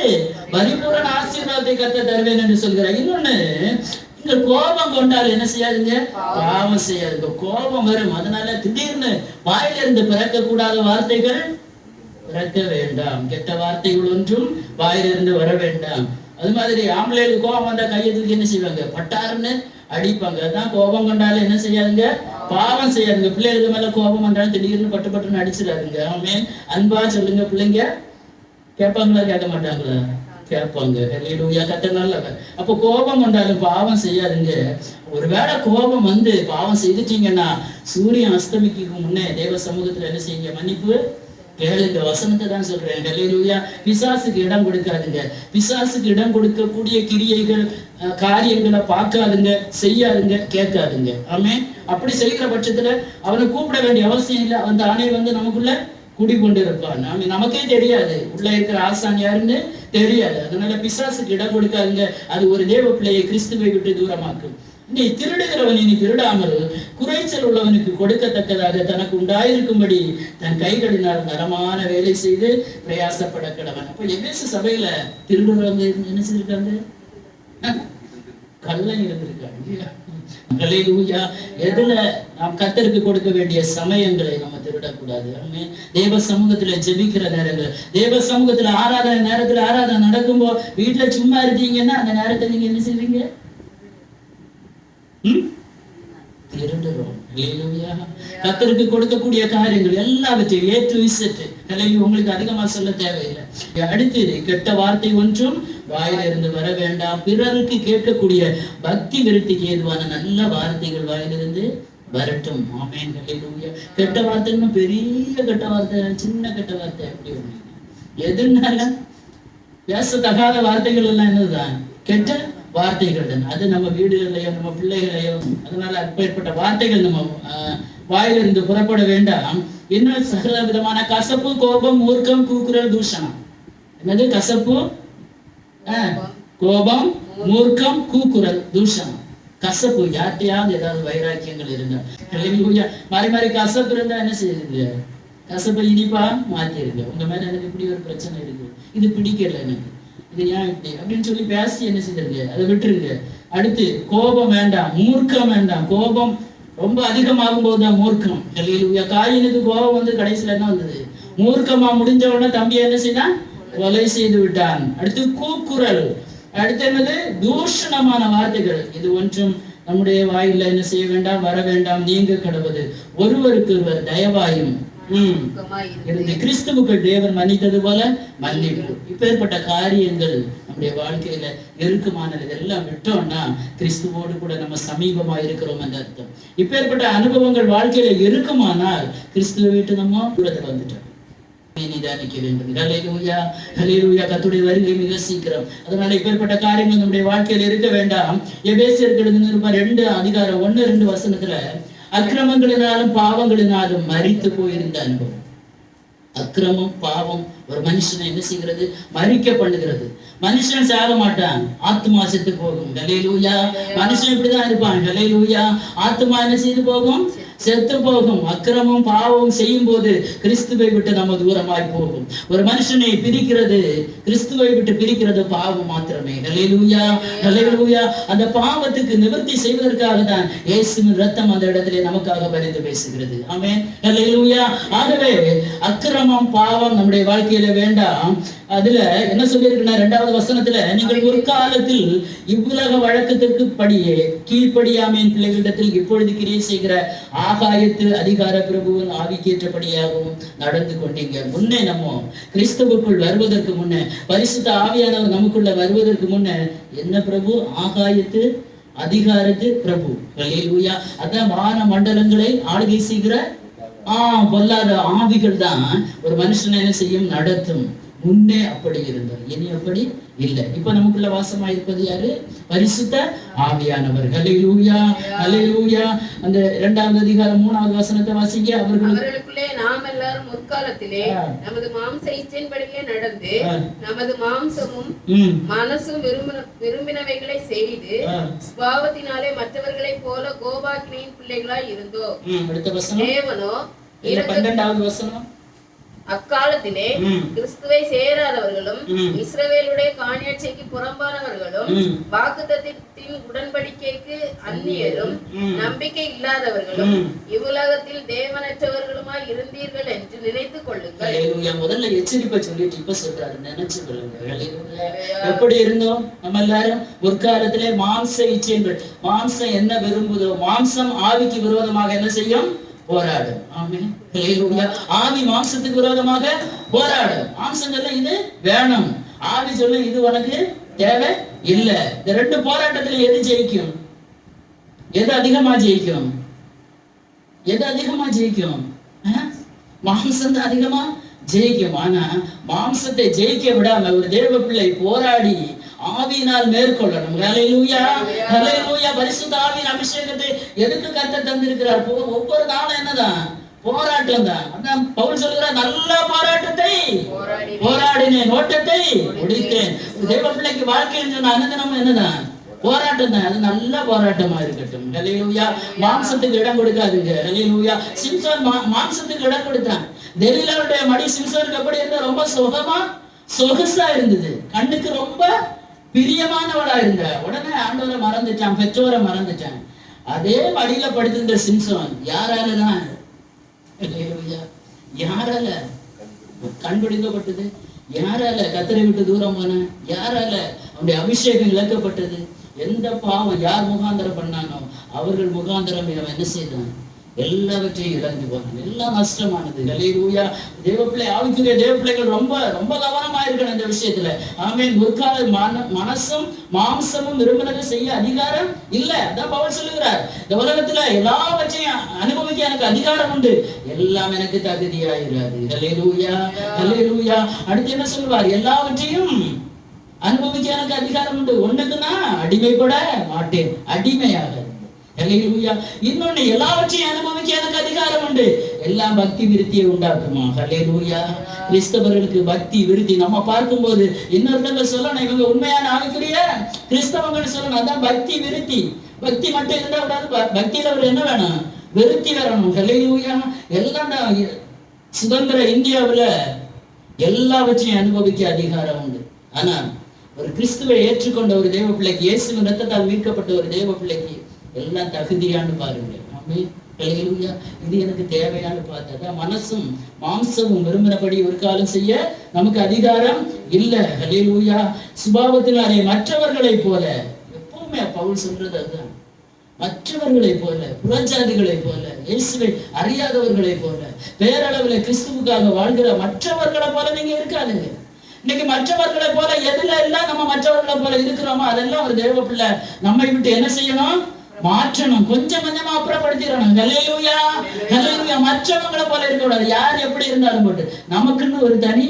Speaker 1: பரிபூரண ஆசீர்வாதத்தை கர்த்தர் தருவேன் என்று சொல்கிறார். இன்னொன்னு, இந்த கோபம் கொண்டால் என்ன செய்யாதுங்க? பாவம் செய்யாதுங்க. கோபம் வரும். அதனால திடீர்னு வாயிலிருந்து பிறக்க கூடாத வார்த்தைகள் பிறக்க வேண்டாம். கெட்ட வார்த்தைகள் ஒன்றும் வாயிலிருந்து வர வேண்டாம். அது மாதிரி ஆம்பளைக்கு கோபம் வந்தா கையை தூக்கி என்ன செய்வாங்க? பட்டாருன்னு அடிப்பாங்க. அதான் கோபம் கொண்டாலும் என்ன செய்யாதுங்க? பாவம் செய்யாதுங்க. பிள்ளைகளுக்கு மேல கோபம் வந்தாலும் திடீர்னு பட்டு பட்டுன்னு அடிச்சிடாதுங்க. ஆமென். அன்பா சொல்லுங்க. பிள்ளைங்க கேட்பாங்களா? கேட்க மாட்டாங்களா? கேட்பாங்க. ஹல்லேலூயா. கர்த்தர் நல்லவர். அப்போ கோபம் வந்தாலும் பாவம் செய்யாதுங்க. ஒருவேளை கோபம் வந்து பாவம் செய்துட்டீங்கன்னா சூரியன் அஸ்தமிக்கு முன்னே தேவ சமூகத்துல என்ன செய்யுங்க? மன்னிப்பு கேளுங்க. வசனத்தை தான் சொல்றேன். ஹல்லேலூயா. பிசாசுக்கு இடம் கொடுக்காதுங்க. பிசாசுக்கு இடம் கொடுக்கக்கூடிய கிரியைகள் காரியங்களை பார்க்காதுங்க, செய்யாதுங்க, கேட்காதுங்க. ஆமென். அப்படி செய்கிற பட்சத்துல அவனை கூப்பிட வேண்டிய அவசியம் இல்லை. அந்த ஆணை வந்து நமக்குள்ள குடிக்கொண்டு இருப்பான். நமக்கே தெரியாது உள்ள இருக்கிற ஆசான் யாருன்னு தெரியாது. அதனால பிசாசுக்கு இடம் கொடுக்காதுங்க. அது ஒரு தேவ பிள்ளையை கிறிஸ்துவை விட்டு தூரமாக்கும். நீ திருடுகிறவன் இனி திருடாமல் குறைச்சல் உள்ளவனுக்கு கொடுக்கத்தக்கதாக தனக்கு உண்டாயிருக்கும்படி தன் கைகளினால் நரமான வேலை செய்து பிரயாசப்பட கடவன். அப்ப எபேசு சபையில திருடுறவங்க என்ன செய்திருக்காங்க? கள்ளம் இருந்திருக்காங்க. ஹல்லேலூயா. எதுல நாம் கர்த்தருக்கு கொடுக்க வேண்டிய சமயங்களை நம்ம திருடக்கூடாது. தேவ சமூகத்துல ஜெபிக்கிற நேரங்கள், தேவ சமூகத்துல ஆராதனை நேரத்துல ஆராதனை நடக்கும்போது வீட்டுல சும்மா இருக்கீங்கன்னா அந்த நேரத்தை நீங்க என்ன செய்வீங்க? திருடுறோம். ஹல்லேலூயா. கர்த்தருக்கு கொடுக்கக்கூடிய காரியங்கள் எல்லாவற்றையும் A to Z. ஹல்லேலூயா. உங்களுக்கு அதிகமா சொல்ல தேவையில்லை. அடுத்து, கெட்ட வார்த்தை ஒன்றும் வாயிலிருந்து வர வேண்டாம். பிறருக்கு கேட்கக்கூடிய பக்தி விருத்திக்கு ஏதுவான நல்ல வார்த்தைகள் வாயிலிருந்து வரட்டும். ஆமென், ஹல்லேலூயா. கெட்ட வார்த்தைன்னு பெரிய கெட்ட வார்த்தை, சின்ன கெட்ட வார்த்தை எப்படி ஒண்ணு? எதுனால பேசத்தகாத வார்த்தைகள் எல்லாம் என்னதுதான்? கெட்ட வார்த்தைகள் தான். அது நம்ம வீடுகளையோ நம்ம பிள்ளைகளையோ, அதனால அப்பேற்பட்ட வார்த்தைகள் நம்ம வாயிலிருந்து புறப்பட வேண்டாம். இன்னும் சகல விதமான கசப்பு, கோபம், மூர்க்கம், கூக்குரல், தூஷணம். என்னது? கசப்பு, கோபம், மூர்க்கம், கூக்குரல், தூஷணம். கசப்பு, யார்ட்டையாவது ஏதாவது வைராக்கியங்கள் இருந்தா, மாறி மாறி கசப்பு இருந்தா என்ன செய்யுது? கசப்பை இனிப்பா மாத்திருங்க. உங்க மேல எனக்கு இப்படி ஒரு பிரச்சனை இருக்கு, இது பிடிக்கல எனக்கு, இது ஏன் இப்படி அப்படின்னு சொல்லி பேசி என்ன செய்யுங்க? அதை விட்டுருங்க. அடுத்து, கோபம் வேண்டாம், மூர்க்கம் வேண்டாம். கோபம் ரொம்ப அதிகமாகும் போதுதான் மூர்க்கம். காயினுக்கு கோபம் வந்து கடைசியில என்ன வந்தது? மூர்க்கமா முடிஞ்ச உடனே தம்பியை என்ன செய்தான்? கொலை செய்து விட்டான். அடுத்து கூக்குரல். அடுத்து என்னது? தூஷணமான வார்த்தைகள். இது ஒன்றும் நம்முடைய வாயில என்ன செய்ய வேண்டாம், வர வேண்டாம், நீங்க கடவுது. ஒருவருக்கு ஒருவர் தயவாயும் இருந்து கிறிஸ்துவுக்குள் தேவன் மன்னித்தது போல மன்னிப்பு. இப்பேற்பட்ட காரியங்கள் நம்முடைய வாழ்க்கையில இருக்குமானது எல்லாம் விட்டோம்னா கிறிஸ்துவோடு கூட நம்ம சமீபமா இருக்கிறோம் என்ற அர்த்தம். இப்பேற்பட்ட அனுபவங்கள் வாழ்க்கையில இருக்குமானால் கிறிஸ்துவை விட்டு நம்ம தூரத்துல வந்துட்டோம். நிதானிக்க வேண்டும். ஹல்லேலூயா, ஹல்லேலூயா. கர்த்தருடைய வருகை மிக சீக்கிரம். அதனால இப்பேற்பட்ட காரியங்கள் நம்முடைய வாழ்க்கையில இருக்க வேண்டாம். எபேசியருக்கு 2:1-2 அக்கிரமங்களினாலும் பாவங்களினாலும் மரித்து போயிருந்த அனுபவம். அக்கிரமம், பாவம் ஒரு மனுஷனை என்ன செய்கிறது? மரிக்க பண்ணுகிறது. மனுஷன் சாக மாட்டான், ஆத்மா செத்து போகும். ஹல்லேலூயா. மனுஷன் இப்படிதான் இருப்பான். ஹல்லேலூயா. ஆத்மா என்ன செய்து போகும்? செத்து போகும். அக்கிரமம் பாவம் செய்யும் போது கிறிஸ்துவை விட்டு நம்ம தூரமாய் போகும். ஒரு மனுஷனை பிரிக்கிறது, கிறிஸ்துவை விட்டு பிரிக்கிறது பாவம் மாத்திரமே. ஹல்லேலூயா, ஹல்லேலூயா. அந்த பாவத்துக்கு நிவர்த்தி செய்வதற்காக தான் இயேசுவின் ரத்தம் அந்த இடத்திலே நமக்காக பரிந்து பேசுகிறது. ஆமென், ஹல்லேலூயா. ஆகவே அக்கிரமம் பாவம் நம்முடைய வாழ்க்கையில வேண்டாம். அதுல என்ன சொல்லியிருக்குன்னா 2வது வசனத்துல, நீங்கள் ஒரு காலத்தில் இவ்வுலக வழக்கத்திற்கு படியே கீழ்ப்படியாமையின் பிள்ளைகளிடத்தில் இப்பொழுது கிரியை செய்கிற ஆகாயத்து அதிகார பிரபுவின் ஆவிக்கேற்றபடியாகவும் நடந்து கொண்டீங்க. முன்னே நம்ம கிறிஸ்துவுக்குள் வருவதற்கு முன்னே, பரிசுத்த ஆவியானவர் நமக்குள்ள வருவதற்கு முன்னே என்ன பிரபு? ஆகாயத்து அதிகாரத்து பிரபு. ஹல்லேலூயா. அதான் வான மண்டலங்களை ஆளுகை செய்கிற பொல்லாத ஆவிகள் தான் ஒரு மனுஷனை என்ன செய்யும்? நடத்தும். முன்னே அப்படி இருந்தார், இனி அப்படி இல்லை. இப்ப நமக்குள்ள வாசமா இருப்பது யாரு? பரிசுத்த ஆவியானவர். ஹல்லேலூயா, ஹல்லேலூயா. அந்த 2வது அதிகாரம் 3வது வசனத்தை வாசிங்க.
Speaker 3: அவர்களுக்குள்ளே நாம் எல்லாரும் முற்காலத்திலே நமது மாம்ச இச்சையின்படியே நடந்து நமது மாம்சமும் மனசும் விரும்பினவைகளை செய்து சுபாவத்தினாலே மற்றவர்களைப் போல கோபாக்கினியின் பிள்ளைகளாய் இருந்தோம்.
Speaker 1: அடுத்த வசனம்
Speaker 3: தேவனோ
Speaker 1: 12வது வசனம்,
Speaker 3: அக்காலத்திலே கிறிஸ்துவை சேராதவர்களும் இஸ்ரவேலுடைய காணியாட்சிக்கு புறம்பானவர்களும் வாக்குத்தத்தத்தின் உடன்படிக்கைக்கு அந்நியரும் நம்பிக்கை இல்லாதவர்களும் இவ்வுலகத்தில் தேவனற்றவர்களுமாய் இருந்தீர்கள் என்று நினைத்துக் கொள்ளுங்கள்.
Speaker 1: முதல்ல எச்சரிப்பை சொல்லிட்டு இப்ப சொல்றாரு, நினைச்சு கொள்ளுங்க. எப்படி இருந்தோம் நம்ம எல்லாரும்? ஒரு காலத்திலே மாம்ச இச்சைகள், மாம்சம் என்ன விரும்புதோ, மாம்சம் ஆவிக்கு விரோதமாக என்ன செய்யும்? போராடும். ஆமென், ஹல்லேலூயா. ஆவி மாம்சத்துக்கு விரோதமாக போராடும். மாம்சம் சொல்ல இது வேணும், ஆவி சொல்ல இது உனக்கு தேவை இல்ல. இந்த 2 போராட்டத்துல எது ஜெயிக்கும்? எது அதிகமா ஜெயிக்கும்? எது அதிகமா ஜெயிக்கும்? மாம்சம் தான் அதிகமா ஜெயிக்கும். ஆனா மாம்சத்தை ஜெயிக்க விடாம ஒரு தேவ பிள்ளை போராடி ஆவியினால் மேற்கொள்ளணும். ஹல்லேலூயா, ஹல்லேலூயா. பரிசுத்த ஆவியின் அபிஷேகத்தை எதுக்கு கர்த்தர் தந்திருக்கிறார்? ஒவ்வொரு நாளும் என்னதான்? போராட்டம் தான். அதான் பவுல் சொல்கிறார், நல்ல போராட்டத்தை போராடினேன், ஓட்டத்தை முடித்தேன். தேவ பிள்ளைக்கு வாழ்க்கைன்னு சொன்ன அனுதினமும் என்னதான்? போராட்டம் தான். அது நல்ல போராட்டமா இருக்கட்டும். ஹல்லேலூயா. மாம்சத்துக்கு இடம் கொடுக்காதுங்க. ஹல்லேலூயா. சிம்சோன் மாம்சத்துக்கு இடம் கொடுத்தான். தெலீலாவுடைய மடி சிம்சோனுக்கு எப்படி இருந்தா? ரொம்ப சொகசா இருந்தது, கண்ணுக்கு ரொம்ப பிரியமானவளா இருந்த. உடனே ஆண்டவரை மறந்துட்டான், பெற்றோரை மறந்துட்டான். அதே மடியில படுத்திருந்த சிம்சோன் யாராலதான்? யாரால கண்பிடிக்கப்பட்டது? யாரால கத்தரை விட்டு தூரம் போன? யாரால அவனுடைய அபிஷேகம் இழக்கப்பட்டது? எந்த பாவம் யார் முகாந்திரம் பண்ணானோ அவர்கள் முகாந்திரம் அவன் என்ன செய்தான்? எல்லாவற்றையும் இழந்து போனான். எல்லாம் நஷ்டமானது. ஹல்லேலூயா. தேவப்பிள்ளை, ஆவிக்குரிய தேவப்பிள்ளைகள் ரொம்ப ரொம்ப கவனமா இருக்கணும் இந்த விஷயத்துல. ஆமென். முற்கால மனசும் மாம்சமும் விரும்பினதை செய்ய அதிகாரம் இல்ல. அதான் பவுல் சொல்லுகிறார், இந்த உலகத்துல எல்லாவற்றையும் அனுபவிக்க எனக்கு அதிகாரம் உண்டு, எல்லாம் எனக்கு தகுதியாயிராது. ஹல்லேலூயா, ஹல்லேலூயா. அடுத்து என்ன சொல்லுவார்? எல்லாவற்றையும் அனுபவிக்க எனக்கு அதிகாரம் உண்டு, ஒண்ணுக்கு நான் அடிமைப்பட மாட்டேன், அடிமையாக. ஹல்லேலூயா. இன்னொன்னு, எல்லாவற்றையும் அனுபவிக்க எனக்கு அதிகாரம் உண்டு, எல்லாம் பக்தி விருத்தியை உண்டாக்குமா. ஹல்லேலூயா. கிறிஸ்தவர்களுக்கு பக்தி விருத்தி நம்ம பார்க்கும்போது இன்னொருத்தங்க சொல்லணும், இவங்க உண்மையான ஆவிக்குரிய கிறிஸ்தவங்கள் சொல்லணும். அதான் பக்தி விருத்தி. பக்தி மட்டும் இருந்தா விடாது, பக்தியில ஒரு என்ன வேணும்? விருத்தி வரணும். ஹல்லேலூயா. எல்லாம் சுதந்திர இந்தியாவுல எல்லாவற்றையும் அனுபவிக்க அதிகாரம் உண்டு. ஆனா ஒரு கிறிஸ்துவை ஏற்றுக்கொண்ட ஒரு தேவ பிள்ளைக்கு, இயேசுவின் ரத்தத்தால் மீட்கப்பட்ட ஒரு தேவ பிள்ளைக்கு எல்லாம் தகுதியான்னு பாருங்க. ஆமென், ஹல்லேலூயா. இது எனக்கு தேவையான்னு பார்த்தா, மனசும் மாம்சமும் விரும்பினபடி ஒரு காலம் செய்ய நமக்கு அதிகாரம் இல்ல. ஹல்லேலூயா. சுபாவத்தினாலே மற்றவர்களை போல, எப்பவுமே பவுல் சொல்றது அதுதான், மற்றவர்களை போல, புறஜாதிகளை போல, இயேசுவை அறியாதவர்களை போல, பேரளவில் கிறிஸ்துவுக்காக வாழ்கிற மற்றவர்களை போல நீங்க இருக்காதுங்க. இன்னைக்கு மற்றவர்களை போல எதுல எல்லாம் நம்ம மற்றவர்களை போல இருக்கிறோமோ அதெல்லாம் ஒரு தேவ பிள்ளை நம்மை விட்டு என்ன செய்யணும்? மாற்றணும். கொஞ்சம் கொஞ்சமா அப்புறப்படுத்திடணும். ஹல்லேலூயா, ஹல்லேலூயா. மற்றவங்களை போல இருக்கக்கூடாது. யார் எப்படி இருந்தாலும் போட்டு நமக்குன்னு ஒரு தனி,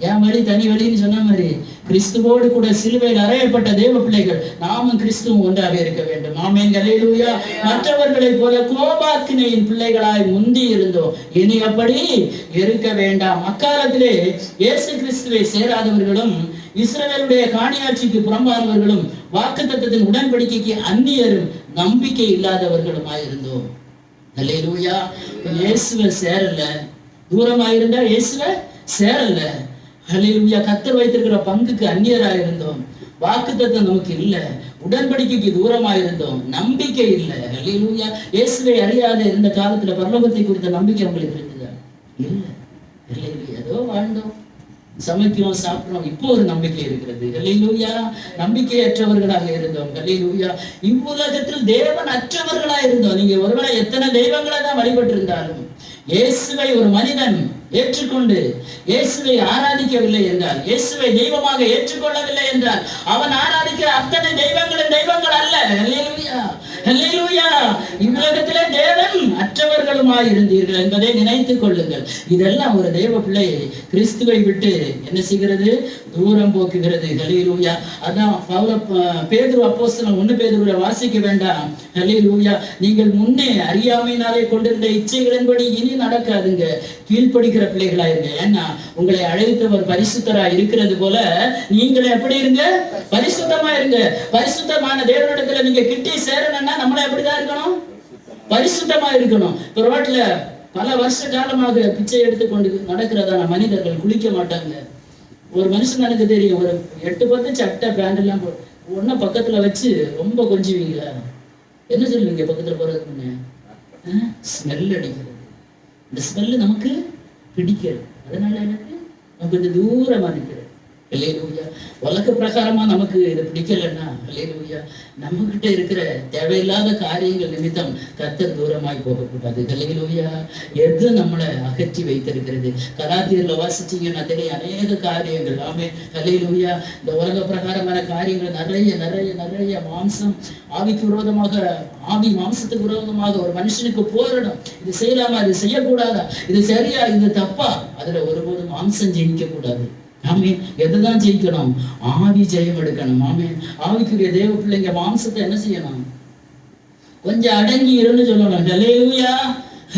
Speaker 1: என் வழி தனி வழின்னு சொன்ன மாதிரி கிறிஸ்துவோடு கூட சிலுவையில் அறையப்பட்ட தேவ பிள்ளைகள் நாமும் கிறிஸ்துவும் ஒன்றாக இருக்க வேண்டும். ஆமென், ஹல்லேலூயா. மற்றவர்களை போல கோபாக்கினையின் பிள்ளைகளாய் முந்தி இருந்தோம், இனி அப்படி இருக்க வேண்டாம். அக்காலத்திலே இயேசு கிறிஸ்துவை சேராதவர்களும் இஸ்ரவேலுடைய காணியாட்சிக்கு புறம்பானவர்களும் வாக்குத்தத்தத்தின் உடன்படிக்கைக்கு அந்நியரும் நம்பிக்கை இல்லாதவர்களுமாய் இருந்தோம். அல்லேலூயா. இயேசுவை சேரல, தூரமா இருந்தா இயேசுவை சேரல. அல்லேலூயா. கர்த்தர் வைத்திருக்கிற பங்குக்கு அந்நியராக இருந்தோம், வாக்குத்தத்தம் நமக்கு இல்ல, உடன்படிக்கைக்கு தூரமா இருந்தோம், நம்பிக்கை இல்லை. அல்லேலூயா. இயேசுவை அறியாத இந்த காலத்துல பரலோகத்தை குறித்த நம்பிக்கை உங்களுக்கு இருக்குதா? இல்ல. அல்லேலூயா. ஏதோ வாழ்ந்தோம், சமைக்கிறோம், சாப்பிடுறோம், இப்போ ஒரு நம்பிக்கை இருக்கிறது. அல்லேலூயா. நம்பிக்கையற்றவர்களாக இருந்தோம். அல்லேலூயா. இவ்வுலகத்தில் தேவன் அற்றவர்களாக இருந்தோம். நீங்க ஒருவேளை எத்தனை தெய்வங்களை தான் வழிபட்டு இருந்தாலும், இயேசுவை ஒரு மனிதன் ஏற்றுக்கொண்டு இயேசுவை ஆராதிக்கவில்லை என்றால், இயேசுவை தெய்வமாக ஏற்றுக்கொள்ளவில்லை என்றால், அவன் ஆராதிக்கிற அத்தனை தெய்வங்களும் தெய்வங்கள் அல்ல. அல்லேலூயா. அல்லேலூயா. இவ்வுலகத்திலே தேவன் அற்றவர்களுமாய் இருந்தீர்கள் என்பதை நினைத்துக் கொள்ளுங்கள். இதெல்லாம் ஒரு தெய்வ பிள்ளை கிறிஸ்துவை விட்டு என்ன செய்கிறது? தூரம் போக்குகிறது. அல்லேலூயா. அதான் பேதுரு அப்போஸ்தலன் 1 பேதுருவை வாசிக்க வேண்டாம். அல்லேலூயா. நீங்கள் முன்னே அறியாமையினாலே கொண்டிருந்த இச்சைகளின்படி இனி நடக்காதுங்க, கீழ்ப்படுகிற பிள்ளைகளா இருங்க. ஏன்னா உங்களை அழைத்தவர் பரிசுத்தரா இருக்கிறது போல நீங்களும் எப்படி இருங்க? பரிசுத்தமா இருங்க. பரிசுத்தமான தேவனிடத்துல நீங்க கிட்டி சேரணும்னா நம்மள எப்படிதான் இருக்கணும்? பரிசுத்தமா இருக்கணும். இப்ப ரோட்ல பல வருஷ காலமாக பிச்சை எடுத்துக்கொண்டு நடக்கிறதான மனிதர்கள் குளிக்க மாட்டாங்க. ஒரு மனுஷன் எனக்கு தெரியும், ஒரு 8-10 சட்டை பேண்ட் எல்லாம் ஒன்னும் பக்கத்துல வச்சு ரொம்ப கொஞ்சுவீங்களா? என்ன சொல்லுவீங்க பக்கத்துல போறதுக்கு முன்ன? ஸ்மெல் அடிக்கிறது. இந்த ஸ்மெல்லு நமக்கு பிடிக்கிறது. அதனால எனக்கு நம்ம கொஞ்சம் தூரமா இருக்கிறது. அல்லேலூயா. உலக பிரகாரமா நமக்கு இது பிடிக்கலன்னா, அல்லேலூயா, நம்ம கிட்ட இருக்கிற தேவையில்லாத காரியங்கள் நிமித்தம் கர்த்தர் தூரமாய் போகக்கூடாது. அல்லேலூயா. எது நம்மளை அகற்றி வைத்திருக்கிறது? கலாத்தியர்ல வாசிச்சீங்கன்னா தெரியும், அநேக காரியங்கள். ஆமே. அல்லேலூயா. இந்த உலக பிரகாரமான காரியங்கள் நிறைய நிறைய நிறைய மாம்சம், ஆவிக்கு விரோதமாக, ஆவி மாம்சத்துக்கு விரோதமாக ஒரு மனுஷனுக்கு போராடும். இது செய்யலாமா, இது செய்யக்கூடாதா, இது சரியா, இது தப்பா? அதுல ஒருபோதும் மாம்சம் ஜெயிக்க கூடாது. ஆமே. எதுதான் ஜெயிக்கணும்? ஆவி ஜெயம் எடுக்கணும். ஆமே. ஆவிக்குரிய தேவ பிள்ளைங்க மாம்சத்தை என்ன செய்யணும்? கொஞ்சம் அடங்கி இருந்து சொல்லணும். அல்லேலூயா.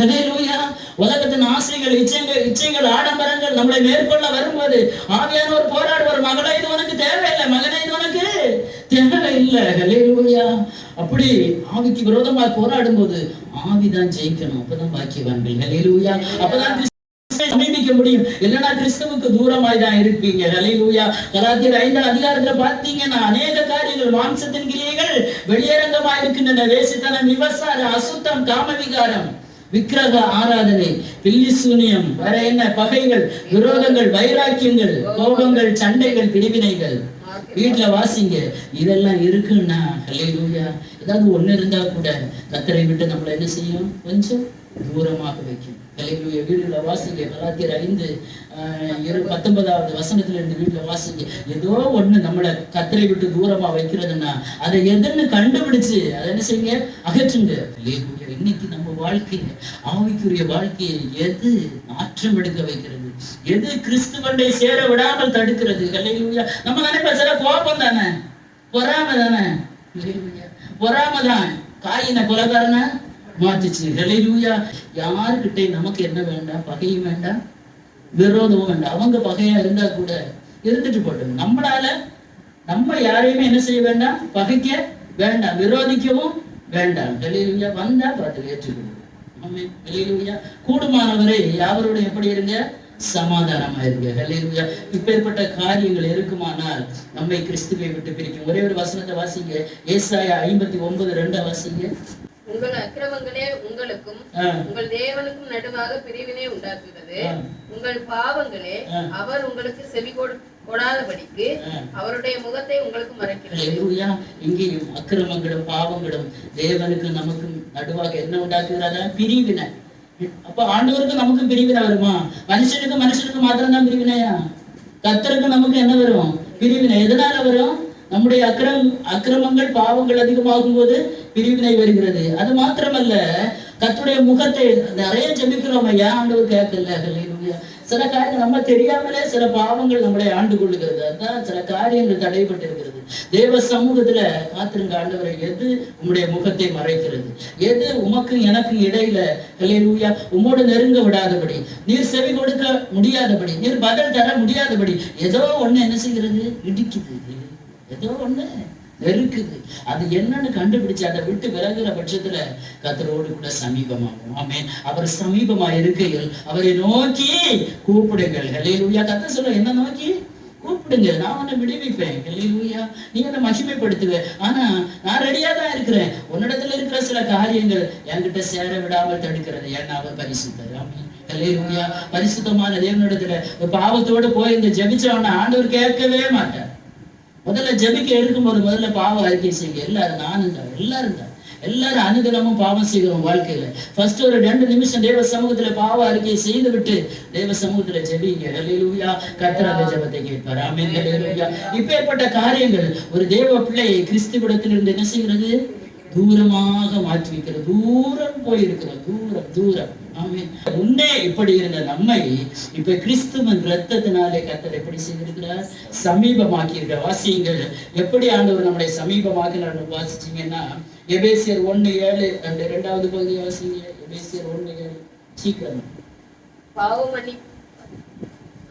Speaker 1: அல்லேலூயா. உலகத்தின் ஆசைகள், இச்சைகள், ஆடம்பரங்கள் நம்மளை மேற்கொள்ள வரும்போது ஆவியானவர் போராடுவார். மகளே, இது உனக்கு தேவையில்லை, மகனே, இது உனக்கு தேவையில்லை. அல்லேலூயா. அப்படி ஆவிக்கு விரோதமாக போராடும் போது ஆவிதான் ஜெயிக்கணும். அப்பதான் பாக்கியவான்கள். அல்லேலூயா. அப்பதான் சமீபிக்க முடியும். இல்லைன்னா கிறிஸ்துவுக்கு தூரமாய் தான் இருப்பீங்க. அல்லேலூயா. கலாத்தியர் 5ஆம் அதிகாரத்துல பார்த்தீங்கன்னா அநேக காரியங்கள், மாம்சத்தின் கிரியைகள் வெளியரங்கமாய் இருக்கின்றன. வேசித்தனம், விபசாரம், அசுத்தம், காமவிகாரம், விக்கிரக ஆராதனை, பில்லி சூனியம், வேற என்ன, பகைகள், விரோதங்கள், வைராக்கியங்கள், கோபங்கள், சண்டைகள், பிரிவினைகள். வீட்டுல வாசிங்க. இதெல்லாம் இருக்குன்னா அல்லேலூயா. ஏதாவது ஒண்ணு இருந்தா கூட கர்த்தரை விட்டு நம்மளை என்ன செய்யும்? கொஞ்சம் தூரமாக வைக்கும். அல்லேலூயா. வீடுல வாசிங்க. கலாத்தியர் 5:19 வசனத்துல இருந்து வீட்டுல வாசிங்க. ஏதோ ஒண்ணு நம்மளை கர்த்தரை விட்டு தூரமா வைக்கிறதுன்னா அதை எதுன்னு கண்டுபிடிச்சு அதை என்ன செய்யுங்க? அகற்றுங்க. அல்லேலூயா. இன்னைக்கு நம்ம வாழ்க்கையில ஆவிக்குரிய வாழ்க்கையை எது மாற்றம் எடுக்க வைக்கிறது? எது கிறிஸ்துவண்டை சேர விடாமல் தடுக்கிறது? அல்லேலூயா. நம்ம நினைப்ப சில கோபம் தானே, பொறாமை தானே. அல்லேலூயா. பொறாமை தான் காயின கொலைகாரன மாத்துச்சு. அல்லேலூயா. யாருக்கிட்டே நமக்கு என்ன வேண்டாம்? பகையும் வேண்டாம், விரோதமும் வேண்டாம். அவங்க பகையா இருந்தா கூட இருந்துட்டு போட்டோம். நம்மளால நம்ம யாரையுமே என்ன செய்ய வேண்டாம்? பகைக்க வேண்டாம், விரோதிக்கவும் வேண்டாம். அல்லேலூயா. வந்தா பார்த்து ஏற்றுக்கொள்ளுங்க. ஆமென். அல்லேலூயா. கூடுமானவரை யாவரோட எப்படி இருங்க? சமாதானமா இருங்க. அல்லேலூயா. இப்பேற்பட்ட காரியங்கள் இருக்குமானால் நம்மை கிறிஸ்துவை விட்டு பிரிக்கும். ஒரே ஒரு வசனத்தை வாசிங்க. ஏசாயா 59:2 வாசிங்க.
Speaker 3: உங்கள் அக்கிரமங்களே உங்களுக்கும் உங்கள் தேவனுக்கும் நடுவாக பிரிவினை உண்டாக்குகிறது. உங்கள் பாவங்களே அவர் உங்களுக்கு செவி கொடாதபடிக்கு அவருடைய முகத்தை உங்களுக்கு மறைக்கிறது.
Speaker 1: இங்கேயும் அக்கிரமங்களும் பாவங்களும் தேவனுக்கு நமக்கும் நடுவாக என்ன உண்டாக்குகிறதா? பிரிவினை. அப்ப ஆண்டவருக்கு நமக்கும் பிரிவினை வருமா? மனுஷனுக்கு மாத்திரம் தான் பிரிவினையா? கர்த்தருக்கு நமக்கு என்ன வரும்? பிரிவினை. எதனால வரும்? நம்முடைய அக்கிரமங்கள், பாவங்கள் அதிகமாகும் போது பிரிவினை வருகிறது. அது மாத்திரமல்ல, கர்த்தருடைய முகத்தை நிறைய ஜெபிக்கிறோம், ஐயா, ஆண்டவர் கேட்கல. அல்லேலூயா. சில காரியங்கள் நம்ம தெரியாமலே சில பாவங்கள் நம்மளை ஆண்டு கொள்ளுகிறது. அதான் சில காரியங்கள் தடைப்பட்டு இருக்கிறது. தேவ சமூகத்துல காத்திருங்க. ஆண்டவரை, எது உம்முடைய முகத்தை மறைக்கிறது? எது உமக்கு எனக்கு இடையில அல்லேலூயா உம்மோடு நெருங்க விடாதபடி, நீர் செவி கொடுக்க முடியாதபடி, நீர் பதில் தர முடியாதபடி ஏதோ ஒண்ணு என்ன செய்கிறது? இடிக்குது. ஏதோ ஒண்ணு நெருக்குது. அது என்னன்னு கண்டுபிடிச்சு அதை விட்டு விலகுற பட்சத்துல கர்த்தரோடு கூட சமீபமாகும். ஆமென். அவர் சமீபமா இருக்கையில் அவரை நோக்கி கூப்பிடுங்கள். ஹல்லேலூயா. கர்த்தர் சொல்ல, என்ன நோக்கி கூப்பிடுங்க, நான் உன்னை விடுவிப்பேன். ஹல்லேலூயா. நீ என்னை மகிமைப்படுத்துவ. ஆனா நான் ரெடியா தான் இருக்கிறேன். உன்னிடத்துல இருக்கிற சில காரியங்கள் என்கிட்ட சேர விடாமல் தடுக்கிறது. ஏன்னா அவர் பரிசுத்தர். ஆமென். ஹல்லேலூயா. பரிசுத்தமான தேவனிடத்துல பாவத்தோடு போய் இந்த ஜெபிச்சவன ஆண்டவர் கேட்கவே மாட்டார். முதல்ல ஜெபிக்க இருக்கும்போது முதல்ல பாவ அறிக்கை செய்யுங்க. எல்லாரும், நானும் தான், எல்லாரும் அனுதினமும் பாவம் செய்கிறோம் வாழ்க்கையில. ஃபர்ஸ்ட் ஒரு 2 நிமிஷம் தேவ சமூகத்துல பாவ அறிக்கையை செய்து விட்டு தேவ சமூகத்துல ஜெபிங்க. ஹல்லேலூயா. கர்த்தர் அந்த ஜெபத்தை கேட்பார். ஆமென். ஹல்லேலூயா. இப்பேற்பட்ட காரியங்கள் ஒரு தேவ பிள்ளையை கிறிஸ்துவிடத்திலிருந்து என்ன செய்கிறது? தூரமாக மாற்றி வைக்கிறது. தூரம் போயிருக்கிறது. தூரம். ஆமென். முன்னே இப்படி இருந்த நம்மை இப்ப கிறிஸ்துவின் இரத்தத்தினாலே கர்த்தர் எப்படி செய்திருக்கிறார்? சமீபமாக்கி இருக்கிற. வாசியுங்கள், எப்படி ஆண்டவர் நம்மளை சமீபமாக்கினார் வாசிச்சீங்கன்னா எபேசியர் 1:7 அந்த 2வது பகுதியை வாசிங்க. எபேசியர் 1:7 சீக்கிரம்.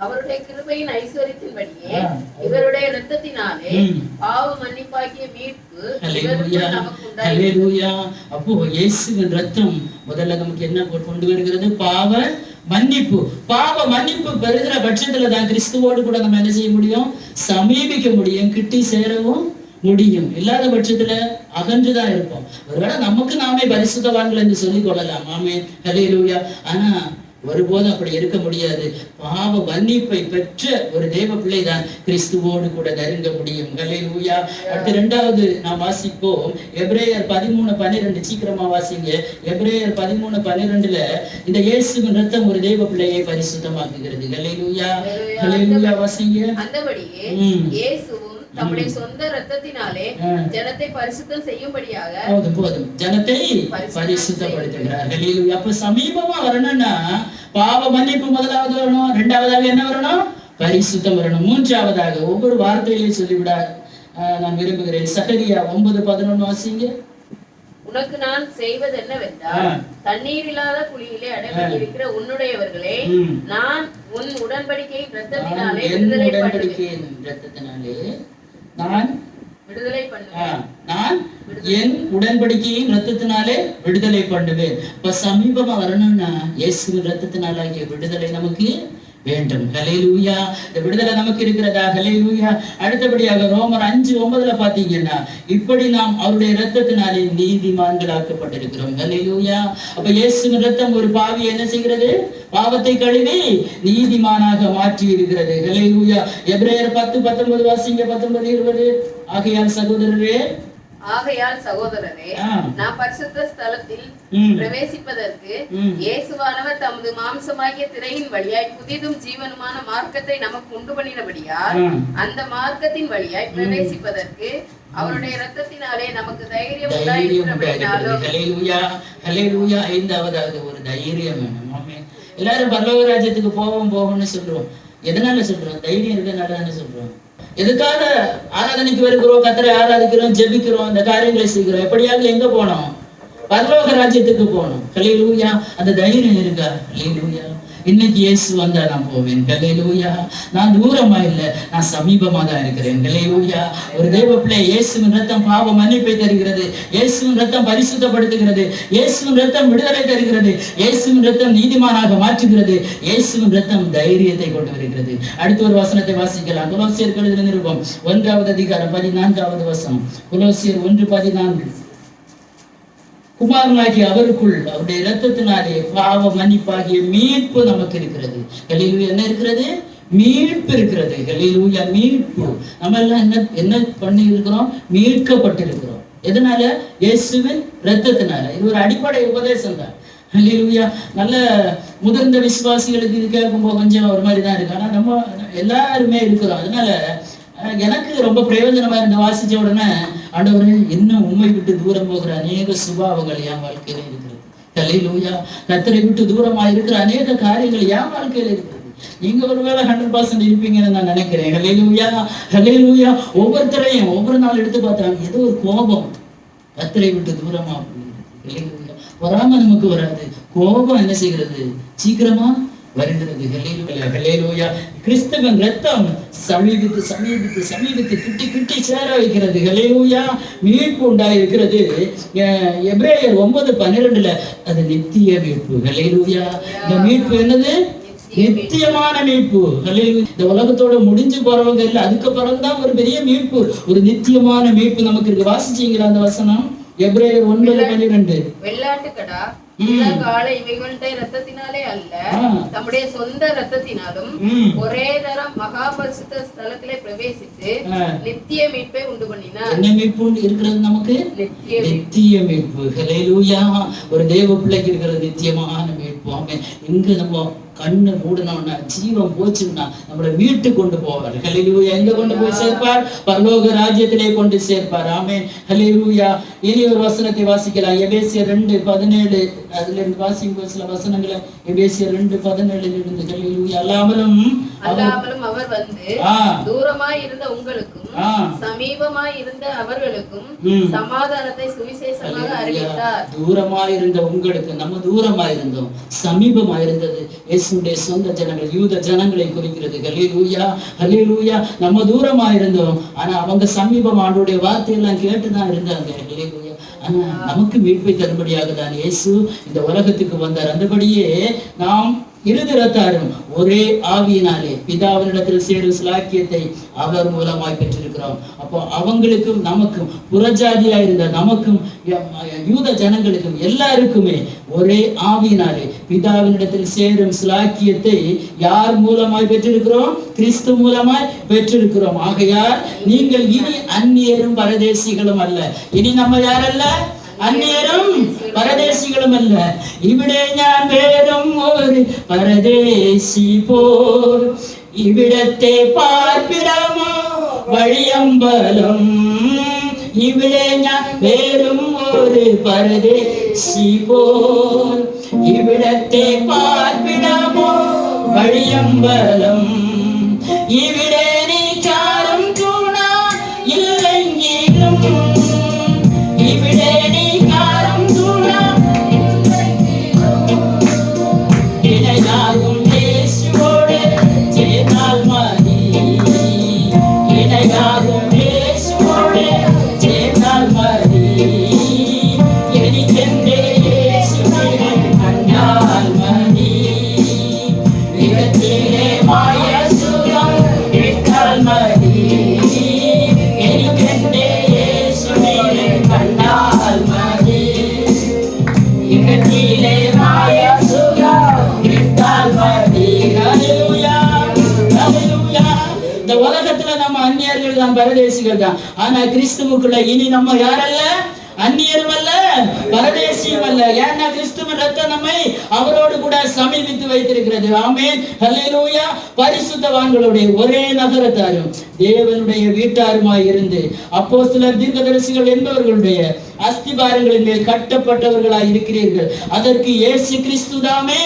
Speaker 3: அவருடைய கிருபையின் ஐஸ்வரியத்தின்படியே இவருடைய இரத்தத்தினாலே பாவ மன்னிப்பாகிய மீட்பு நமக்கு உண்டாயிற்று.
Speaker 1: ஹல்லேலூயா. அப்போ இயேசுவின் இரத்தம் முதல்ல நமக்கு என்ன கொண்டு வருகிறது? பாவ மன்னிப்பு. பாவ மன்னிப்பு பெறுகிற பட்சத்துல தான் கிறிஸ்துவோடு கூட நம்ம என்ன செய்ய முடியும்? சமீபிக்க முடியும், கிட்டி சேரவும் முடியும். இல்லாத பட்சத்துல அகன்றுதான் இருப்போம். ஒருவேளை நமக்கு நாமே பரிசுத்தவான்கள் என்று சொல்லிக் கொள்ளலாம். ஆமென். ஹல்லேலூயா. ஆனா ஒருபோதும் அப்படி இருக்க முடியாது. பாவ மன்னிப்பை பெற்ற ஒரு தேவ பிள்ளை தான் கிறிஸ்துவோடு கூட நெருங்க முடியும். ஹல்லேலூயா. அடுத்து 2வது நாம் வாசிப்போம். எபிரேயர் 13:12 சீக்கிரமா வாசிங்க. எபிரேயர் 13:12 இந்த இயேசுவின் இரத்தம் ஒரு தேவ பிள்ளையை பரிசுத்தமாக்குகிறது. ஹல்லேலூயா. ஹல்லேலூயா. வாசிங்க.
Speaker 3: அந்தபடியே இயேசுவும் தம்முடைய சொந்த இரத்தத்தினாலே ஜனத்தை பரிசுத்தம் செய்யும்படியாக
Speaker 1: போதும் ஜனத்தை பரிசுத்தப்படுத்துகிறார். ஹல்லேலூயா. அப்ப சமீபமா வரணும்னா பாவ மன்னிப்பு முதலாவது வரணும். 2வதாக என்ன வரணும்? பரிசுத்தம் வரணும். 3வதாக ஒவ்வொரு வார்த்தையிலையும் சொல்லிவிட நான் விரும்புகிறேன். சகரியா 9:11 வாசிங்க.
Speaker 3: உனக்கு நான் செய்வது என்னவென்றால், தண்ணீர் இல்லாத குழியிலே அடைபட்டிருக்கிற உன்னுடையவர்களே, நான் உன் உடன்படிக்கையின் இரத்தத்தினாலே
Speaker 1: நான் என் உடன்படிக்கையின் இரத்தத்தினாலே விடுதலை பண்ணுவேன். இப்ப சமீபமா வரணும்னா இயேசுவின் இரத்தத்தினாலாகிய விடுதலை நமக்கு வேண்டும். ஹல்லேலூயா. இந்த விடுதலை நமக்கு இருக்கிறதா? ஹல்லேலூயா. அடுத்தபடியாக ரோமர் 5:9 பாத்தீங்கன்னா, இப்படி நாம் அவருடைய இரத்தத்தினாலே நீதிமான்களாக்கப்பட்டிருக்கிறோம். ஹல்லேலூயா. அப்ப இயேசுவின் இரத்தம் ஒரு பாவியை என்ன செய்கிறது? பாவத்தை கழுவி நீதிமானாக மாற்றி இருக்கிறது. ஹல்லேலூயா. எபிரேயர் 10:19 வாசிங்க. 19:20
Speaker 3: ஆகையால் சகோதரரே, நாம் பரிசுத்த ஸ்தலத்தில் பிரவேசிப்பதற்கு இயேசுவானவர் தமது மாம்சமாகிய திரையின் வழியாய் புதிதும் ஜீவனுமான மார்க்கத்தை நமக்கு உண்டு பண்ணினபடியால் அந்த மார்க்கத்தின் வழியாய் பிரவேசிப்பதற்கு அவருடைய இரத்தத்தினாலே நமக்கு தைரியம் உண்டாயிருக்கிறபடியாலும்.
Speaker 1: ஹல்லேலூயா. ஹல்லேலூயா. 5வதாக ஒரு தைரியம் வேணும். ஆமென். எல்லாரும் பரலோக ராஜ்யத்துக்கு போகணும்னு சொல்றோம். எதனால சொல்றோம்? தைரியம் இருக்கிறதுனால சொல்றோம். எதுக்காக ஆராதனைக்கு வருகிறோம்? கர்த்தரை ஆராதிக்கிறோம், ஜெபிக்கிறோம், இந்த காரியங்களை செய்கிறோம். எப்படியாவது எங்க போனோம்? பரலோக ராஜ்யத்துக்கு போகணும். ஹல்லேலூயா. அந்த தைரியம் இருக்கா? ஹல்லேலூயா. இன்னைக்கு இயேசு வந்தா நான் போவேன். ஹல்லேலூயா. நான் தூரமா இல்லை, நான் சமீபமா தான் இருக்கிறேன். ஹல்லேலூயா. ஒரு தேவ பிள்ளை இயேசுவின் இரத்தம் பாவ மன்னிப்பை தருகிறது. இயேசுவின் இரத்தம் பரிசுத்தப்படுத்துகிறது. இயேசுவின் இரத்தம் விடுதலை தருகிறது. இயேசுவின் இரத்தம் நீதிமானாக மாற்றுகிறது. இயேசுவின் இரத்தம் தைரியத்தை கொண்டு வருகிறது. அடுத்த ஒரு வசனத்தை வாசிக்கலாம். கொலோசியர் எழுதின நிருபம் 1வது அதிகாரம் 14வது வசனம். கொலோசியர் 1:14. குமாரனாகிய அவருக்குள் அவருடைய இரத்தத்தினாலே பாவ மன்னிப்பாகிய மீட்பு நமக்கு இருக்கிறது. ஹல்லேலூயா. என்ன இருக்கிறது? மீட்பு இருக்கிறது. ஹல்லேலூயா. மீட்பு. நம்ம எல்லாம் என்ன பண்ணி இருக்கிறோம்? மீட்கப்பட்டிருக்கிறோம். எதனால? இயேசுவின் இரத்தத்தினால. இது ஒரு அடிப்படை உபதேசம் தான். ஹல்லேலூயா. நல்ல முதிர்ந்த விசுவாசிகளுக்கு இது கேட்கும்போது கொஞ்சம் ஒரு மாதிரி தான் இருக்கு. ஆனா நம்ம எல்லாருமே இருக்கிறோம். அதனால எனக்கு ரொம்ப பிரயோஜனமா இருந்த வாசிச்ச உடனே, ஆண்டவரே, இன்னும் உண்மை விட்டு தூரம் போகிற அநேக சுபாவங்கள் என் வாழ்க்கையில இருக்கிறது. ஹல்லேலூயா. கர்த்தரை விட்டு தூரமா இருக்கிற அநேக காரியங்கள் என் வாழ்க்கையில இருக்கிறது. நீங்க ஒருவேளை 100% இருப்பீங்கன்னு நான் நினைக்கிறேன். ஹல்லேலூயா. ஹல்லேலூயா. ஒவ்வொருத்தரையும் ஒவ்வொரு நாள் எடுத்து பார்த்தாங்க, ஏதோ ஒரு கோபம் கர்த்தரை விட்டு தூரமா ஹல்லேலூயா. வராம நமக்கு வராது. கோபம் என்ன செய்கிறது? சீக்கிரமா வருகிறது. ஹல்லேலூயா. ஹல்லேலூயா. கிறிஸ்துவின் ரத்தம் சமீபித்து சமீபித்து சமீபித்து கிட்டி கிட்டி சேர வைக்கிறது. ஹல்லேலூயா. மீட்பு உண்டாயிருக்கிறது. எபிரேயர் 9:12 அது நித்திய மீட்பு. ஹல்லேலூயா. இந்த மீட்பு என்னது? நித்தியமான மீட்பு. ஹல்லேலூயா. இந்த உலகத்தோட முடிஞ்சு போறவங்க இல்ல, அதுக்கு பிறகுதான் ஒரு பெரிய மீட்பு, ஒரு நித்தியமான மீட்பு நமக்கு இருக்கு. வாசிச்சீங்களா அந்த வசனம்? எபிரேயர் 9:12.
Speaker 3: வெள்ளாட்டுக்கடா காலை இவைகளுடைய ரத்தத்தினாலே அல்ல, தம்முடைய சொந்த ரத்தத்தினாலும் ஒரே தரம் மகாபரிசுத்த ஸ்தலத்திலே பிரவேசித்து நித்திய மீட்பை உண்டு பண்ணினார்.
Speaker 1: என்ன மீட்பு இருக்கிறது நமக்கு? நித்திய மீட்பு. ஹல்லேலூயா. ஒரு தேவ பிள்ளைக்கு இருக்கிறது நித்தியமான மீட்பு. ஆமென். இங்க நம்ம கண்ணு மூடணும்னா, ஜீவன் போச்சுன்னா நம்மளை வீட்டு கொண்டு போவார். ஹல்லேலூயா. எங்க கொண்டு போய் சேர்ப்பார்? பரலோக ராஜ்யத்திலே கொண்டு சேர்ப்பார். ஆமென். ஹல்லேலூயா. இனி ஒரு வசனத்தை வாசிக்கலாம். எபேசியர் 2:17 அதுல இருந்து வாசிக்கும் சில வசனங்களை. எபேசியர் 2:17 இருந்து. ஹல்லேலூயா. அல்லாமலும்
Speaker 3: அவர் வந்து தூரமாய் இருந்த உங்களுக்கும் சமீபமாய் இருந்த அவர்களுக்கும் சமாதானத்தை சுவிசேஷமாக அறிவித்தார்.
Speaker 1: தூரமாய் இருந்த உங்களுக்கு, நம்ம தூரமாய் இருந்தோம், சமீபமாய் இருந்தது இயேசுடைய சொந்த ஜனங்கள், யூத ஜனங்களை குறிக்கிறது. ஹல்லேலூயா. ஹல்லேலூயா. நம்ம தூரமா இருந்தோம், ஆனா அவங்க சமீபம் ஆண்டோடைய வார்த்தையெல்லாம் கேட்டுதான் இருந்தாங்க. ஹல்லேலூயா. ஆனா நமக்கு மீட்பை தரும்படியாக தான் இயேசு இந்த உலகத்துக்கு வந்தார். அந்தபடியே நாம் இருதரத்தாரும் ஒரே ஆவியினாலே பிதாவினிடத்தில் சேரும் சிலாக்கியத்தை அவர் மூலமாய் பெற்றிருக்கிறோம். அப்போ அவங்களுக்கும் நமக்கும், புறஜாதியா இருந்த நமக்கும் யூத ஜனங்களுக்கும் எல்லாருக்குமே ஒரே ஆவியினாலே பிதாவினிடத்தில் சேரும் சிலாக்கியத்தை யார் மூலமாய் பெற்றிருக்கிறோம்? கிறிஸ்து மூலமாய் பெற்றிருக்கிறோம். ஆகையால் நீங்கள் இனி அந்நியரும் பரதேசிகளும் அல்ல. இனி நம்ம யாரல்ல? அந்நியரும் பரதேசிகளும் அல்ல. ഇവിടെ ഞാൻ വേറും ഒരു പരദേശി പോൽ, ഇവിടത്തെ പാർപ്പിടമോ വഴിയമ്പലം. ഇവിടെ ഞാൻ വേറും ഒരു പരദേശി പോൽ, ഇവിടത്തെ പാർപ്പിടമോ വഴിയമ്പലം. ഇവിടെ നീക്കാരും തുണ ഇല്ലെങ്കിലും, ഇവിടെ இணையாகும் இயேசுவோடு சேர்ந்தால் மதி, இணையாகும் இயேசுவோடு சேர்ந்தால் மதி. எனக்கென்றே இயேசுவை கண்டால் மதி, இடத்திலே மாய சுகம் விட்டால் மதி. எனக்கென்றே இயேசுவை கண்டால் மதி, இடத்திலே மாய சுகம் விட்டால் மதி. ஹல்லேலூயா. ஹல்லேலூயா. இந்த உலகத்துல நம்ம அந்நியர்கள் தான், பரதேசிகள் தான். ஆனா கிறிஸ்துவுக்குள்ள இனி நம்ம யாரல்ல? அந்நியரும் அல்ல, பரதேசியும் அல்ல. ஏன்னா கிறிஸ்துவின் ரத்தம் நம்மை அவரோடு கூட சமீபித்து வைத்திருக்கிறது. ஆமென். ஹல்லேலூயா. பரிசுத்தவான்களுடைய ஒரே நகரத்தாரும் தேவனுடைய வீட்டாருமாய் இருந்து அப்போஸ்தலர், தீர்க்கதரிசிகள் என்பவர்களுடைய அஸ்திபாரங்களின் மேல் கட்டப்பட்டவர்களாய் இருக்கிறீர்கள். அதற்கு இயேசு கிறிஸ்து தாமே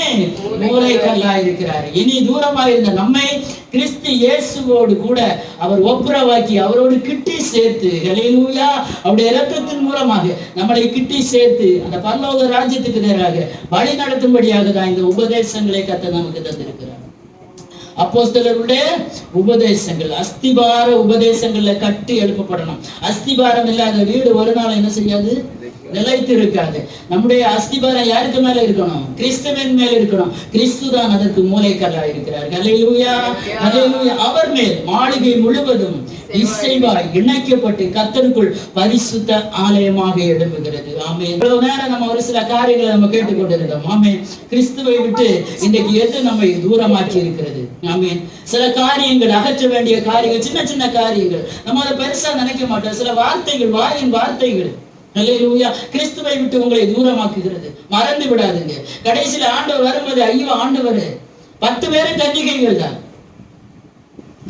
Speaker 1: மூலைக்கல்லாய் இருக்கிறார். இனி தூரமாய் இருந்த நம்மை கிறிஸ்து இயேசுவோடு கூட அவர் ஒப்புரவாக்கி அவரோடு கிட்டி சேர்த்து, ஹல்லேலூயா, அவருடைய இரத்தத்தின் மூலமாக நம்மளை கிட்டி சேர்த்து அந்த பரலோக ராஜ்யத்துக்கு நேராக வழி நடத்தும்படியாக தான் இந்த உபதேசங்களை கர்த்தர் நமக்கு தந்திருக்கிறார். அப்போஸ்தலருடைய உபதேசங்கள், அஸ்திபார உபதேசங்கள்ல கட்டி எழுப்பப்படணும். அஸ்திபாரம் இல்லாத வீடு ஒரு நாள் என்ன செய்யாது? நிலைத்து இருக்காது. நம்முடைய அஸ்திபாரம் யாருக்கு மேல இருக்கணும்? கிறிஸ்துவின் மேல இருக்கணும். கிறிஸ்து தான் அதற்கு மூலைக்கல்லா இருக்கிறார். ஹல்லேலூயா. ஹல்லேலூயா. அவர் மேல் மாளிகை முழுவதும் இசைவாய் இணைக்கப்பட்டு கர்த்தருக்குள் பரிசுத்த ஆலயமாக எழும்புகிறது. ஆமென். இவ்வளவு நேரம் நம்ம ஒரு சில காரியங்களை நம்ம கேட்டுக்கொண்டிருந்தோம். ஆமென். கிறிஸ்துவை விட்டு இன்றைக்கு எது நம்மை தூரமாக்கி இருக்கிறது? ஆமென். சில காரியங்கள், அகற்ற வேண்டிய காரியங்கள், சின்ன சின்ன காரியங்கள், நம்ம அதை பெருசா நினைக்க மாட்டோம். சில வார்த்தைகள், வாயின் வார்த்தைகள், ஹல்லேலூயா, கிறிஸ்துவை விட்டு உங்களை தூரமாக்குகிறது. மறந்து விடாதுங்க. கடைசியில ஆண்டவர் வரும்போது, ஐயோ ஆண்டவர், 10 பேரும் கன்னிகைகள் தான்,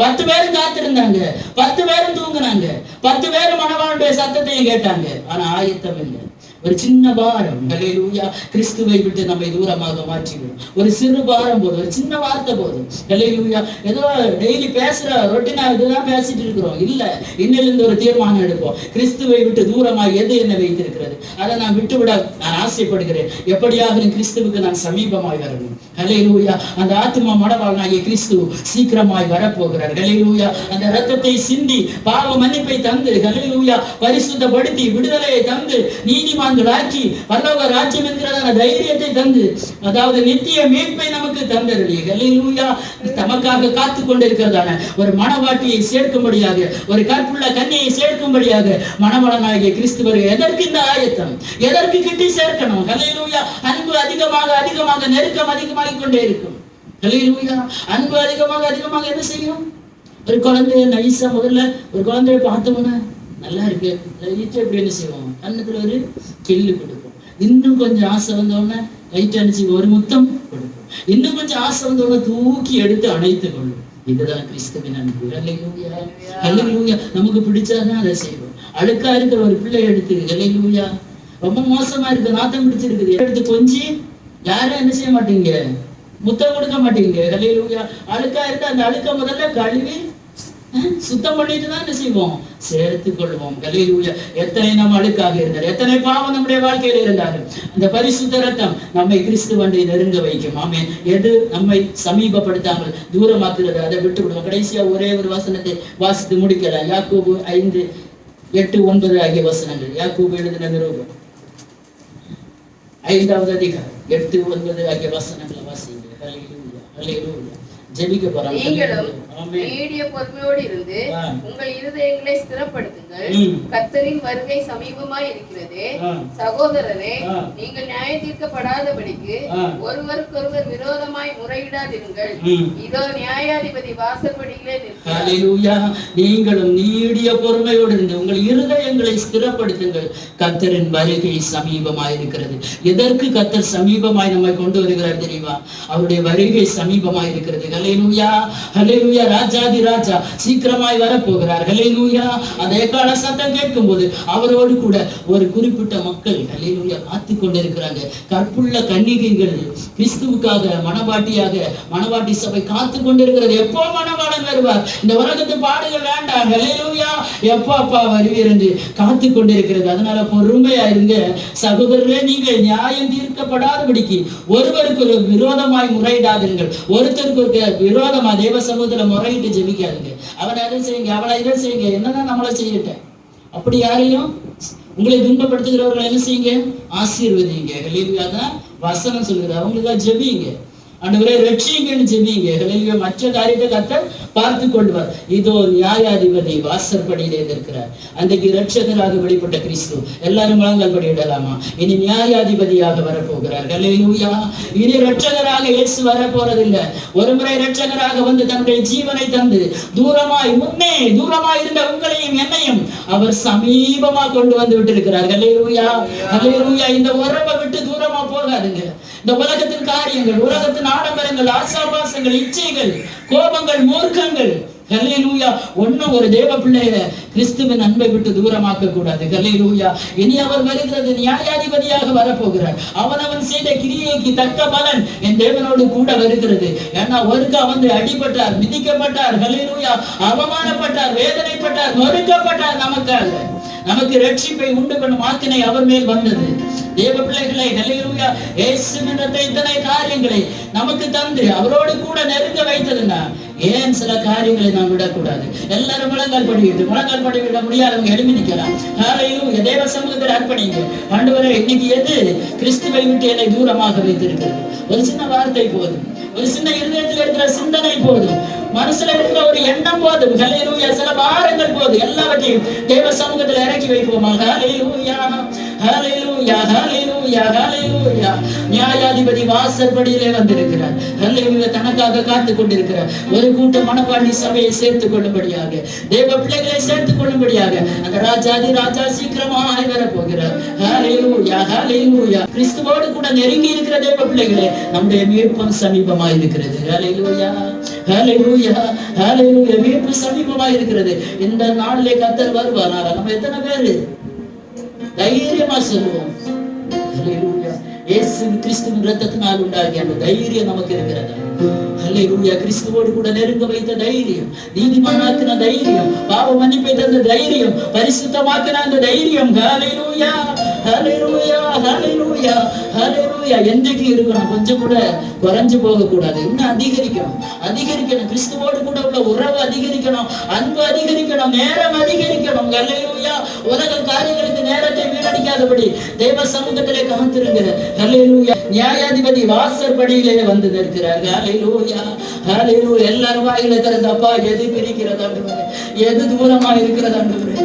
Speaker 1: 10 பேரும் காத்திருந்தாங்க, 10 பேரும் தூங்குனாங்க, 10 பேரும் மணவாளுடைய சத்தத்தையும் கேட்டாங்க. ஆனா ஆயத்தம் இல்லை. ஒரு சின்ன பாரம், ஹல்லேலூயா, கிறிஸ்துவை விட்டு நம்மை தூரமாக மாற்றிவிடும். ஒரு சிறு பாரம் போதும், ஒரு சின்ன வார்த்தை போதும். ஹல்லேலூயா. ஏதோ டெய்லி பேசுற ரொட்டினா இதுதான் பேசிட்டு இருக்கிறோம். இல்ல, இன்னிலிருந்து ஒரு தீர்மானம் எடுப்போம். கிறிஸ்துவை விட்டு தூரமாக எது என்ன வைத்திருக்கிறது அதை நான் விட்டுவிட நான் ஆசைப்படுகிறேன். எப்படியாக கிறிஸ்துவுக்கு நான் சமீபமாய் வரணும். ஹல்லேலூயா. அந்த ஆத்துமா மணவாளனாகிய கிறிஸ்து சீக்கிரமாய் வரப்போகிறார். ஹல்லேலூயா. அந்த இரத்தத்தை சிந்தி பாவ மன்னிப்பை தந்து, ஹல்லேலூயா, பரிசுத்தப்படுத்தி விடுதலையை தந்து நீதிமான்களாக்கி பரலோக ராஜ்யம் என்கிறதான தைரியத்தை தந்து, அதாவது நித்திய மீட்பை நமக்கு தந்தருளி, ஹல்லேலூயா, தமக்காக காத்து கொண்டிருக்கிறதான ஒரு மணவாட்டியை சேர்க்கும்படியாக, ஒரு கற்புள்ள கன்னியை சேர்க்கும்படியாக மணவாளனாகிய கிறிஸ்துவர் எதற்கு இந்த ஆயத்தம், எதற்கு கிட்டி சேர்க்கணும்? ஹல்லேலூயா. அன்பு அதிகமாக அதிகமாக, நெருக்கம் அதிகமாகிக் கொண்டே இருக்கும். ஹல்லேலூயா. அன்பு அதிகமாக அதிகமாக என்ன செய்யும்? ஒரு குழந்தைய நைஸா, முதல்ல ஒரு குழந்தைய பார்த்தோம்னா நல்லா இருக்கு லைட்டா எப்படி என்ன செய்வோம், கண்ணத்துல ஒரு கிள்ளு கொடுக்கும். இன்னும் கொஞ்சம் ஆசை வந்தோடனே லைட்டா என்ன செய்வோம், ஒரு முத்தம் கொடுக்கும். இன்னும் கொஞ்சம் ஆசை வந்தோடனே தூக்கி எடுத்து அணைத்துக் கொள்ளும். இதுதான் கிறிஸ்துவின் அன்பு. ஹல்லேலூயா. ஹல்லேலூயா. நமக்கு பிடிச்சாதான் அதை செய்வோம். அழுக்கா இருக்கிற ஒரு பிள்ளை எடுத்து, ஹல்லேலூயா, ரொம்ப மோசமா இருக்கு, நாத்தம் பிடிச்சிருக்குது, எடுத்து கொஞ்சி யாரும் என்ன செய்ய மாட்டீங்க, முத்தம் கொடுக்க மாட்டீங்க. ஹல்லேலூயா. அழுக்கா இருக்கு, அந்த அழுக்க முதல்ல கழுவி சுத்தம் பண்ணிட்டு தான் என்ன செய்வோம், சேர்த்துக் கொள்வோம். ஹல்லேலூயா. எத்தனை நம்ம அழுக்காக இருந்தார், எத்தனை பாவம் நம்முடைய வாழ்க்கையில இருந்தாலும் அந்த பரிசுத்த ரத்தம் நம்மை கிறிஸ்துவண்டை நெருங்க வைக்கும். ஆமென். எது நம்மை சமீபப்படுத்தாமல் தூரமாக்குறது அதை விட்டு விடுவோம். கடைசியா ஒரே ஒரு வசனத்தை வாசித்து முடிக்கலாம். யாக்கோபு 5:8-9 ஆகிய வசனங்கள். யாக்கோபு எழுதின நிருபம் 5வது அதிகாரம் 8-9 ஆகிய வசனங்களை வாசிங்க. ஹல்லேலூயா. ஹல்லேலூயா. ஜெபிக்க போறோம்.
Speaker 3: நீங்களும் நீடிய பொறுமையோடு இருந்து உங்கள் இருதயங்களை ஸ்திரப்படுத்துங்கள். கர்த்தரின் வருகை சமீபமாய் இருக்கிறது. சகோதரரே, நீங்கள் நியாய தீர்க்கப்படாதபடிக்கு ஒருவருக்கொருவர் விரோதமாய் முறையிடாதிருங்கள். இதோ நியாயாதிபதி வாசற்படியிலே நிற்கிறார்.
Speaker 1: ஹல்லேலூயா. நீங்களும் நீடிய பொறுமையோடு இருந்து உங்கள் இருதயங்களை ஸ்திரப்படுத்துங்கள். கர்த்தரின் வருகை சமீபமாய் இருக்கிறது. எதற்கு கர்த்தர் சமீபமாய் நம்மை கொண்டு வருகிறார் தெரியுமா? அவருடைய வருகை சமீபமாய் இருக்கிறது. ஹல்லேலூயா. ஹல்லேலூயா. ராஜாதி ராஜா சீக்கிரமாய் வரப்போகிறார். ஹல்லேலூயா. அந்த எக்கால சத்தம் கேட்கும் போது அவரோடு கூட ஒரு குறிப்பிட்ட மக்கள் ஹல்லேலூயா காத்து கொண்டிருக்கிறாங்க. கற்புள்ள கன்னிகைகள் கிறிஸ்துவுக்காக மணவாட்டியாக, மணவாட்டி சபை காத்து கொண்டிருக்கிறது. எப்போ மணவாளன் வருவார், இந்த உலகத்து பாடுகள் வேண்டாம், ஹல்லேலூயா, எப்போ அப்பா வருவீர் என்று காத்து கொண்டிருக்கிறது. அதனால பொறுமையா இருங்க சகோதரரே. நீங்கள் நியாயம் தீர்க்கப்படாதபடிக்கு ஒருவருக்கு ஒரு விரோதமாய் முறையிடாதீர்கள். ஒருத்தருக்கு ஒரு விரோதமா தேவ சமூகத்துல முறையிட்டு ஜெபிக்காதுங்க. அவனை அதை செய்யுங்க, அவளை இதை செய்யுங்க, என்னதான் நம்மளை செய்யட்டேன். அப்படி யாரையும் உங்களை துன்பப்படுத்துகிறவர்களை என்ன செய்யுங்க, ஆசீர்வதிங்க. ஹல்லேலூயா. தான் வசனம் சொல்லுது. அவங்களுக்காக ஜெபிங்க. ஆண்டவரே ரட்சிங்கன்னு ஜெபிங்க. ஹல்லேலூயா. மற்ற காரியத்தை கர்த்தர் பார்த்து கொள்வார். இதோ நியாயாதிபதி வாசற்படியிலே இருக்கிறார். அன்றைக்கு ரட்சகராக வெளிப்பட்ட கிறிஸ்து எல்லாரும் முழங்கால் படியிடலாமா? இனி நியாயாதிபதியாக வரப்போகிறார். ஹல்லேலூயா. இனி ரட்சகராக இயேசு வரப்போறதில்லை. ஒரு முறை ரட்சகராக வந்து தன்னுடைய ஜீவனை தந்து தூரமாய், முன்னே தூரமாய் இருந்த உங்களையும் என்னையும் அவர் சமீபமா கொண்டு வந்து விட்டிருக்கிறார். ஹல்லேலூயா. ஹல்லேலூயா. இந்த உறவை விட்டு தூரமா போகாதுங்க. இந்த உலகத்தின் காரியங்கள், உலகத்தின் ஆடம்பரங்கள், ஆசாபாசங்கள், இச்சைகள், கோபங்கள், மூர்க்கங்கள், ஹல்லேலூயா, ஒன்னும் ஒரு தேவ பிள்ளைய கிறிஸ்துவின் அன்பை விட்டு தூரமாக்க கூடாது. ஹல்லேலூயா. இனி அவர் வருகிறது, நியாயாதிபதியாக வரப்போகிறார். அவனவன் செய்த கிரியைக்கு தக்க பலன் என் தேவனோடு கூட வருகிறது. ஏன்னா ஒருக்கா வந்து அடிபட்டார், மிதிக்கப்பட்டார், ஹல்லேலூயா, அவமானப்பட்டார், வேதனைப்பட்டார், நொறுக்கப்பட்டார். நமக்காக, நமக்கு ரட்சிப்பை உண்டு பண்ணும் ஆக்கினை அவர் மேல் வந்தது. தேவ பிள்ளைகளை, ஹல்லேலூயா, இயேசுவின் இத்தனை காரியங்களை நமக்கு தந்து அவரோடு கூட நெருங்க வைத்ததுன்னா ஏன் சில காரியங்களை நாம் விடக்கூடாது? எல்லாரும் முழங்கால் படி விட முடியாதவங்க எழுப்பி நிற்கலாம். ஹல்லேலூயா. தேவ சமூகத்தில் அர்ப்பணிங்க. ஆண்டவரே, இன்னைக்கு எது கிறிஸ்துவை விட்டு என்னை தூரமாக வைத்திருக்கிறது? ஒரு சின்ன வார்த்தை போதும், ஒரு சின்ன இருதயத்தில் இருக்கிற சிந்தனை போதும், மனசுல இருக்கிற ஒரு எண்ணம் போதும். ஹல்லேலூயா. சில பாரங்கள் போதும். எல்லாவற்றையும் தேவ சமூகத்தில் இறக்கி வைப்போமா? ஹல்லேலூயா. ஹல்லேலூயா. ஹல்லேலூயா. ஹல்லேலூயா. நியாயாதிபதி வாசற்படியிலே வந்திருக்கிறார். ஹல்லேலூயா. தனக்காக காத்து கொண்டிருக்கிறார். ஒரு கூட்ட மணவாட்டி சபையை சேர்த்துக் கொள்ளும்படியாக, தேவ பிள்ளைகளை சேர்த்துக் கொள்ளும்படியாக அந்த ராஜாதி ராஜா சீக்கிரமாய் வரப்போகிறார். ஹல்லேலூயா. ஹல்லேலூயா. கிறிஸ்துவோடு கூட நெருங்கி இருக்கிற தேவ பிள்ளைகளே, நம்முடைய மீட்பும் சமீபமாய் இருக்கிறது. ஹல்லேலூயா. ஹல்லேலூயா. ஹல்லேலூயா. மீட்பு சமீபமாய் இருக்கிறது. இந்த நாளிலே கர்த்தர் வருவார். நம்ம எத்தனை பேரு தைரியமா சொல்லுவோம்? ஹல்லேலூயா. இயேசு கிறிஸ்துவின் இரத்தத்தினால் உண்டாகிய அந்த தைரியம் நமக்கு இருக்கிறது. ஹல்லேலூயா. கிறிஸ்துவோடு கூட நெருங்க வைத்த தைரியம், நீதிமானாக்கின தைரியம், பாவ மன்னிப்பை தந்த தைரியம், பரிசுத்தமாக்கின அந்த தைரியம். ஹல்லேலூயா. ஹல்லேலூயா. ஹல்லேலூயா. ஹalleluya ஹalleluya என்னைக்கு இருக்கணும், கொஞ்சம் கூட குறைஞ்சு போக கூடாது, இன்னும் அதிகரிக்கணும். கிறிஸ்துவோடு கூட உள்ள உறவு அதிகரிக்கணும், அன்பு அதிகரிக்கணும், நேரம் அதிகரிக்கணும். ஹalleluya உலக காரியங்களுக்கு நேரத்தை வீணடிக்காதபடி தேவ சமூகத்திலே காத்திருங்க. ஹalleluya நியாயாதிபதி வாசற்படியிலே வந்து நிற்கிறார். ஹalleluya ஹalleluya எல்லாரும் வாயில திறந்து, அப்பா எது பிரிக்கிறது ஆண்டவரே, எது தூரமா இருக்கிறது ஆண்டவரே,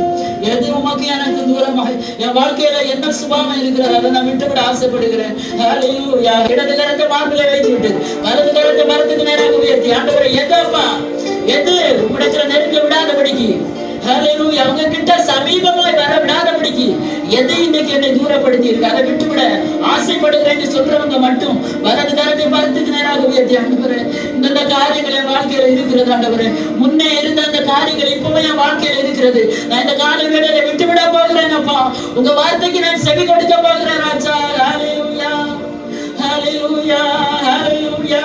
Speaker 1: எது உமக்கு எனக்கு தூரமாய் என் வாழ்க்கையில என்ன சுபாவம் இருக்கிறது அதை நான் விட்டுவிட ஆசைப்படுகிறேன். ஹalleluya இடது கரத்தை மார்பிலே வைத்து விட்டு வலது கரத்தை மரத்துக்கு நேராக உயர்த்தி, ஆண்டவரே எது அப்பா, எது உம்மிடத்துல நெருங்க விடாதபடிக்கு, ஹalleluya அவங்க கிட்ட சமீபமாய் வர விடாதபடிக்கு எது இன்னைக்கு என்னை தூரப்படுத்தி இருக்கு அதை விட்டுவிட ஆசைப்படுகிறேன்னு சொல்றவங்க மட்டும் வலது கரத்தை மரத்துக்கு நேராக உயர்த்தி, ஆண்டவரே இந்த காரியங்கள் என் வாழ்க்கையில இருக்கிறது ஆண்டவரே, முன்னே இருந்த அந்த காரியங்கள் இப்பவே என் வாழ்க்கையில இருக்கிறது, நான் இந்த காலை வேளையில விட்டுவிட போகிறேன் அப்பா, உங்க வார்த்தைக்கு நான் செவி கொடுக்க போகிறேன் ராஜா. ஹalleluya ஹalleluya ஹalleluya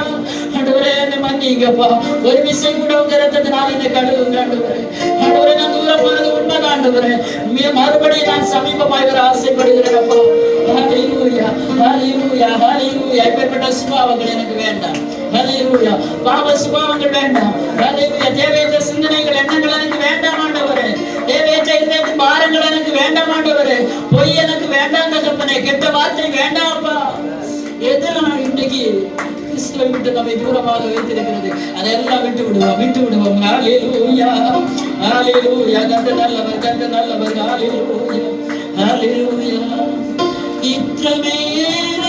Speaker 1: ஆண்டவரே என்னை மன்னிங்கப்பா, ஒரு விஷயம் கூட உங்க இரத்தத்தினால என்னை கழுவுங்க ஆண்டவரே. ஆண்டவரே நான் தூரம் போனது உண்மைதான் ஆண்டவரே, மறுபடியும் நான் சமீபமாய் வர ஆசைப்படுகிறேன் அப்பா. ஹalleluya ஹalleluya ஹalleluya இப்பேற்பட்ட சுபாவங்கள் எனக்கு வேண்டாம். ஹalleluya பாவ சுபாவங்கள் வேண்டாம். ஹalleluya தேவையற்ற சிந்தனைகள் எண்ணங்கள் எனக்கு வேண்டாம் ஆண்டவரே, தேவையற்ற இதயத்து பாரங்கள் எனக்கு வேண்டாம் ஆண்டவரே, பொய் எனக்கு வேண்டாம் தகப்பனே, கெட்ட வார்த்தை வேண்டாம் அப்பா. எதெல்லாம் இன்னைக்கு கிறிஸ்துவை விட்டு நம்மை தூரமாக வைத்திருக்கிறது அதெல்லாம் விட்டு விடுவோம். ஹalleluya ஹalleluya கர்த்தர் நல்லவர் ஹalleluya ஹalleluya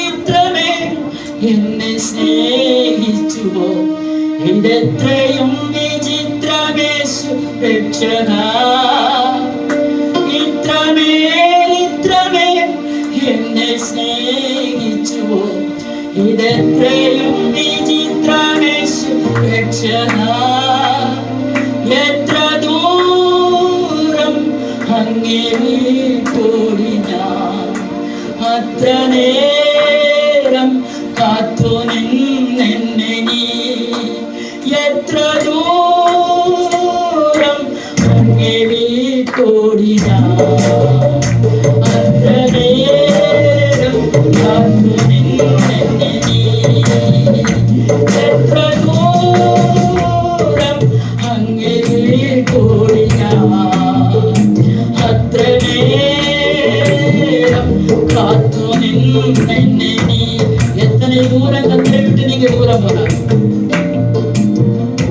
Speaker 1: ഇത്രമേൽ എന്നെ സ്നേഹിച്ചുവോ, ഇതെത്രയും വിചിത്രമേശു രക്ഷക. ഇത്രമേൽ എന്നെ സ്നേഹിച്ചുവോ, ഇതെത്രയും വിചിത്രമേശു രക്ഷക. എത്ര ദൂരം അങ്ങേ വിട്ടോടി ഞാൻ, അത്ര നേരം കാത്തു നിന്നെ നീ. എത്ര ദൂരം അങ്ങേ വിട്ടോടി ഞാൻ, അത്ര നേരം കാത്തു നിന്നെ നീ. എത്ര ദൂരം അങ്ങേ വിട്ടോടി ഞാൻ, അത്ര காத்து நின்னை நீ. எத்தனை தூரம் கத்தரை விட்டு நீங்க தூரம் போனார்,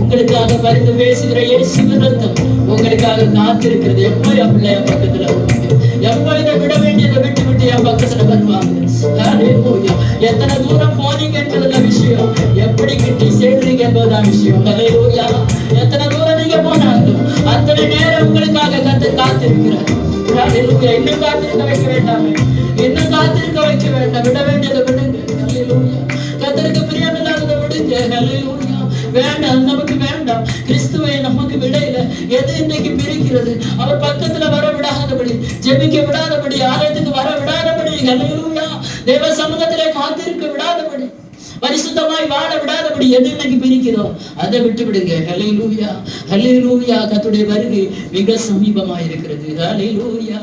Speaker 1: உங்களுக்காக பரிந்து பேசுகிற இயேசுவின் ரத்தம் உங்களுக்காக காத்திருக்கிறது. எப்போ என் பிள்ளைய பக்கத்துல வருவாங்க, எப்போ இதை விட வேண்டியதை விட்டு விட்டு என் பக்கத்துல வருவாங்க. ஹalleluya எத்தனை தூரம் போனீங்க என்பதுல விஷயம், எப்படி கிட்டி சேர்றீங்க என்பதுதான் விஷயம். ஹalleluya எத்தனை தூரம் நீங்க போனாலும் அத்தனை நேரம் உங்களுக்காக கத்தர் காத்திருக்கிறார். ஹalleluya இன்னும் காத்திருக்க வைக்க வேண்டாமே, இன்னும் காத்திருக்க வைக்க வேண்டாம், விட வேண்டியதை விடுங்க. ஹalleluya கர்த்தருக்கு பிரியமில்லாததை விடுங்க. ஹalleluya வேண்டாம், நமக்கு வேண்டாம். கிறிஸ்துவை நமக்கு விடையில எது இன்னைக்கு பிரிக்கிறது, அவர் பக்கத்துல வர விடாதபடி, ஜெபிக்க விடாதபடி, ஆலயத்துக்கு வர விடாதபடி, ஹalleluya தேவ சமூகத்திலே காத்திருக்க விடாதபடி, பரிசுத்தமாய் வாழ விடாதபடி எது இன்னைக்கு பிரிக்கிறோம் அதை விட்டு விடுங்க. ஹalleluya ஹalleluya கர்த்தருடைய வருகை மிக சமீபமாய் இருக்கிறது. ஹalleluya.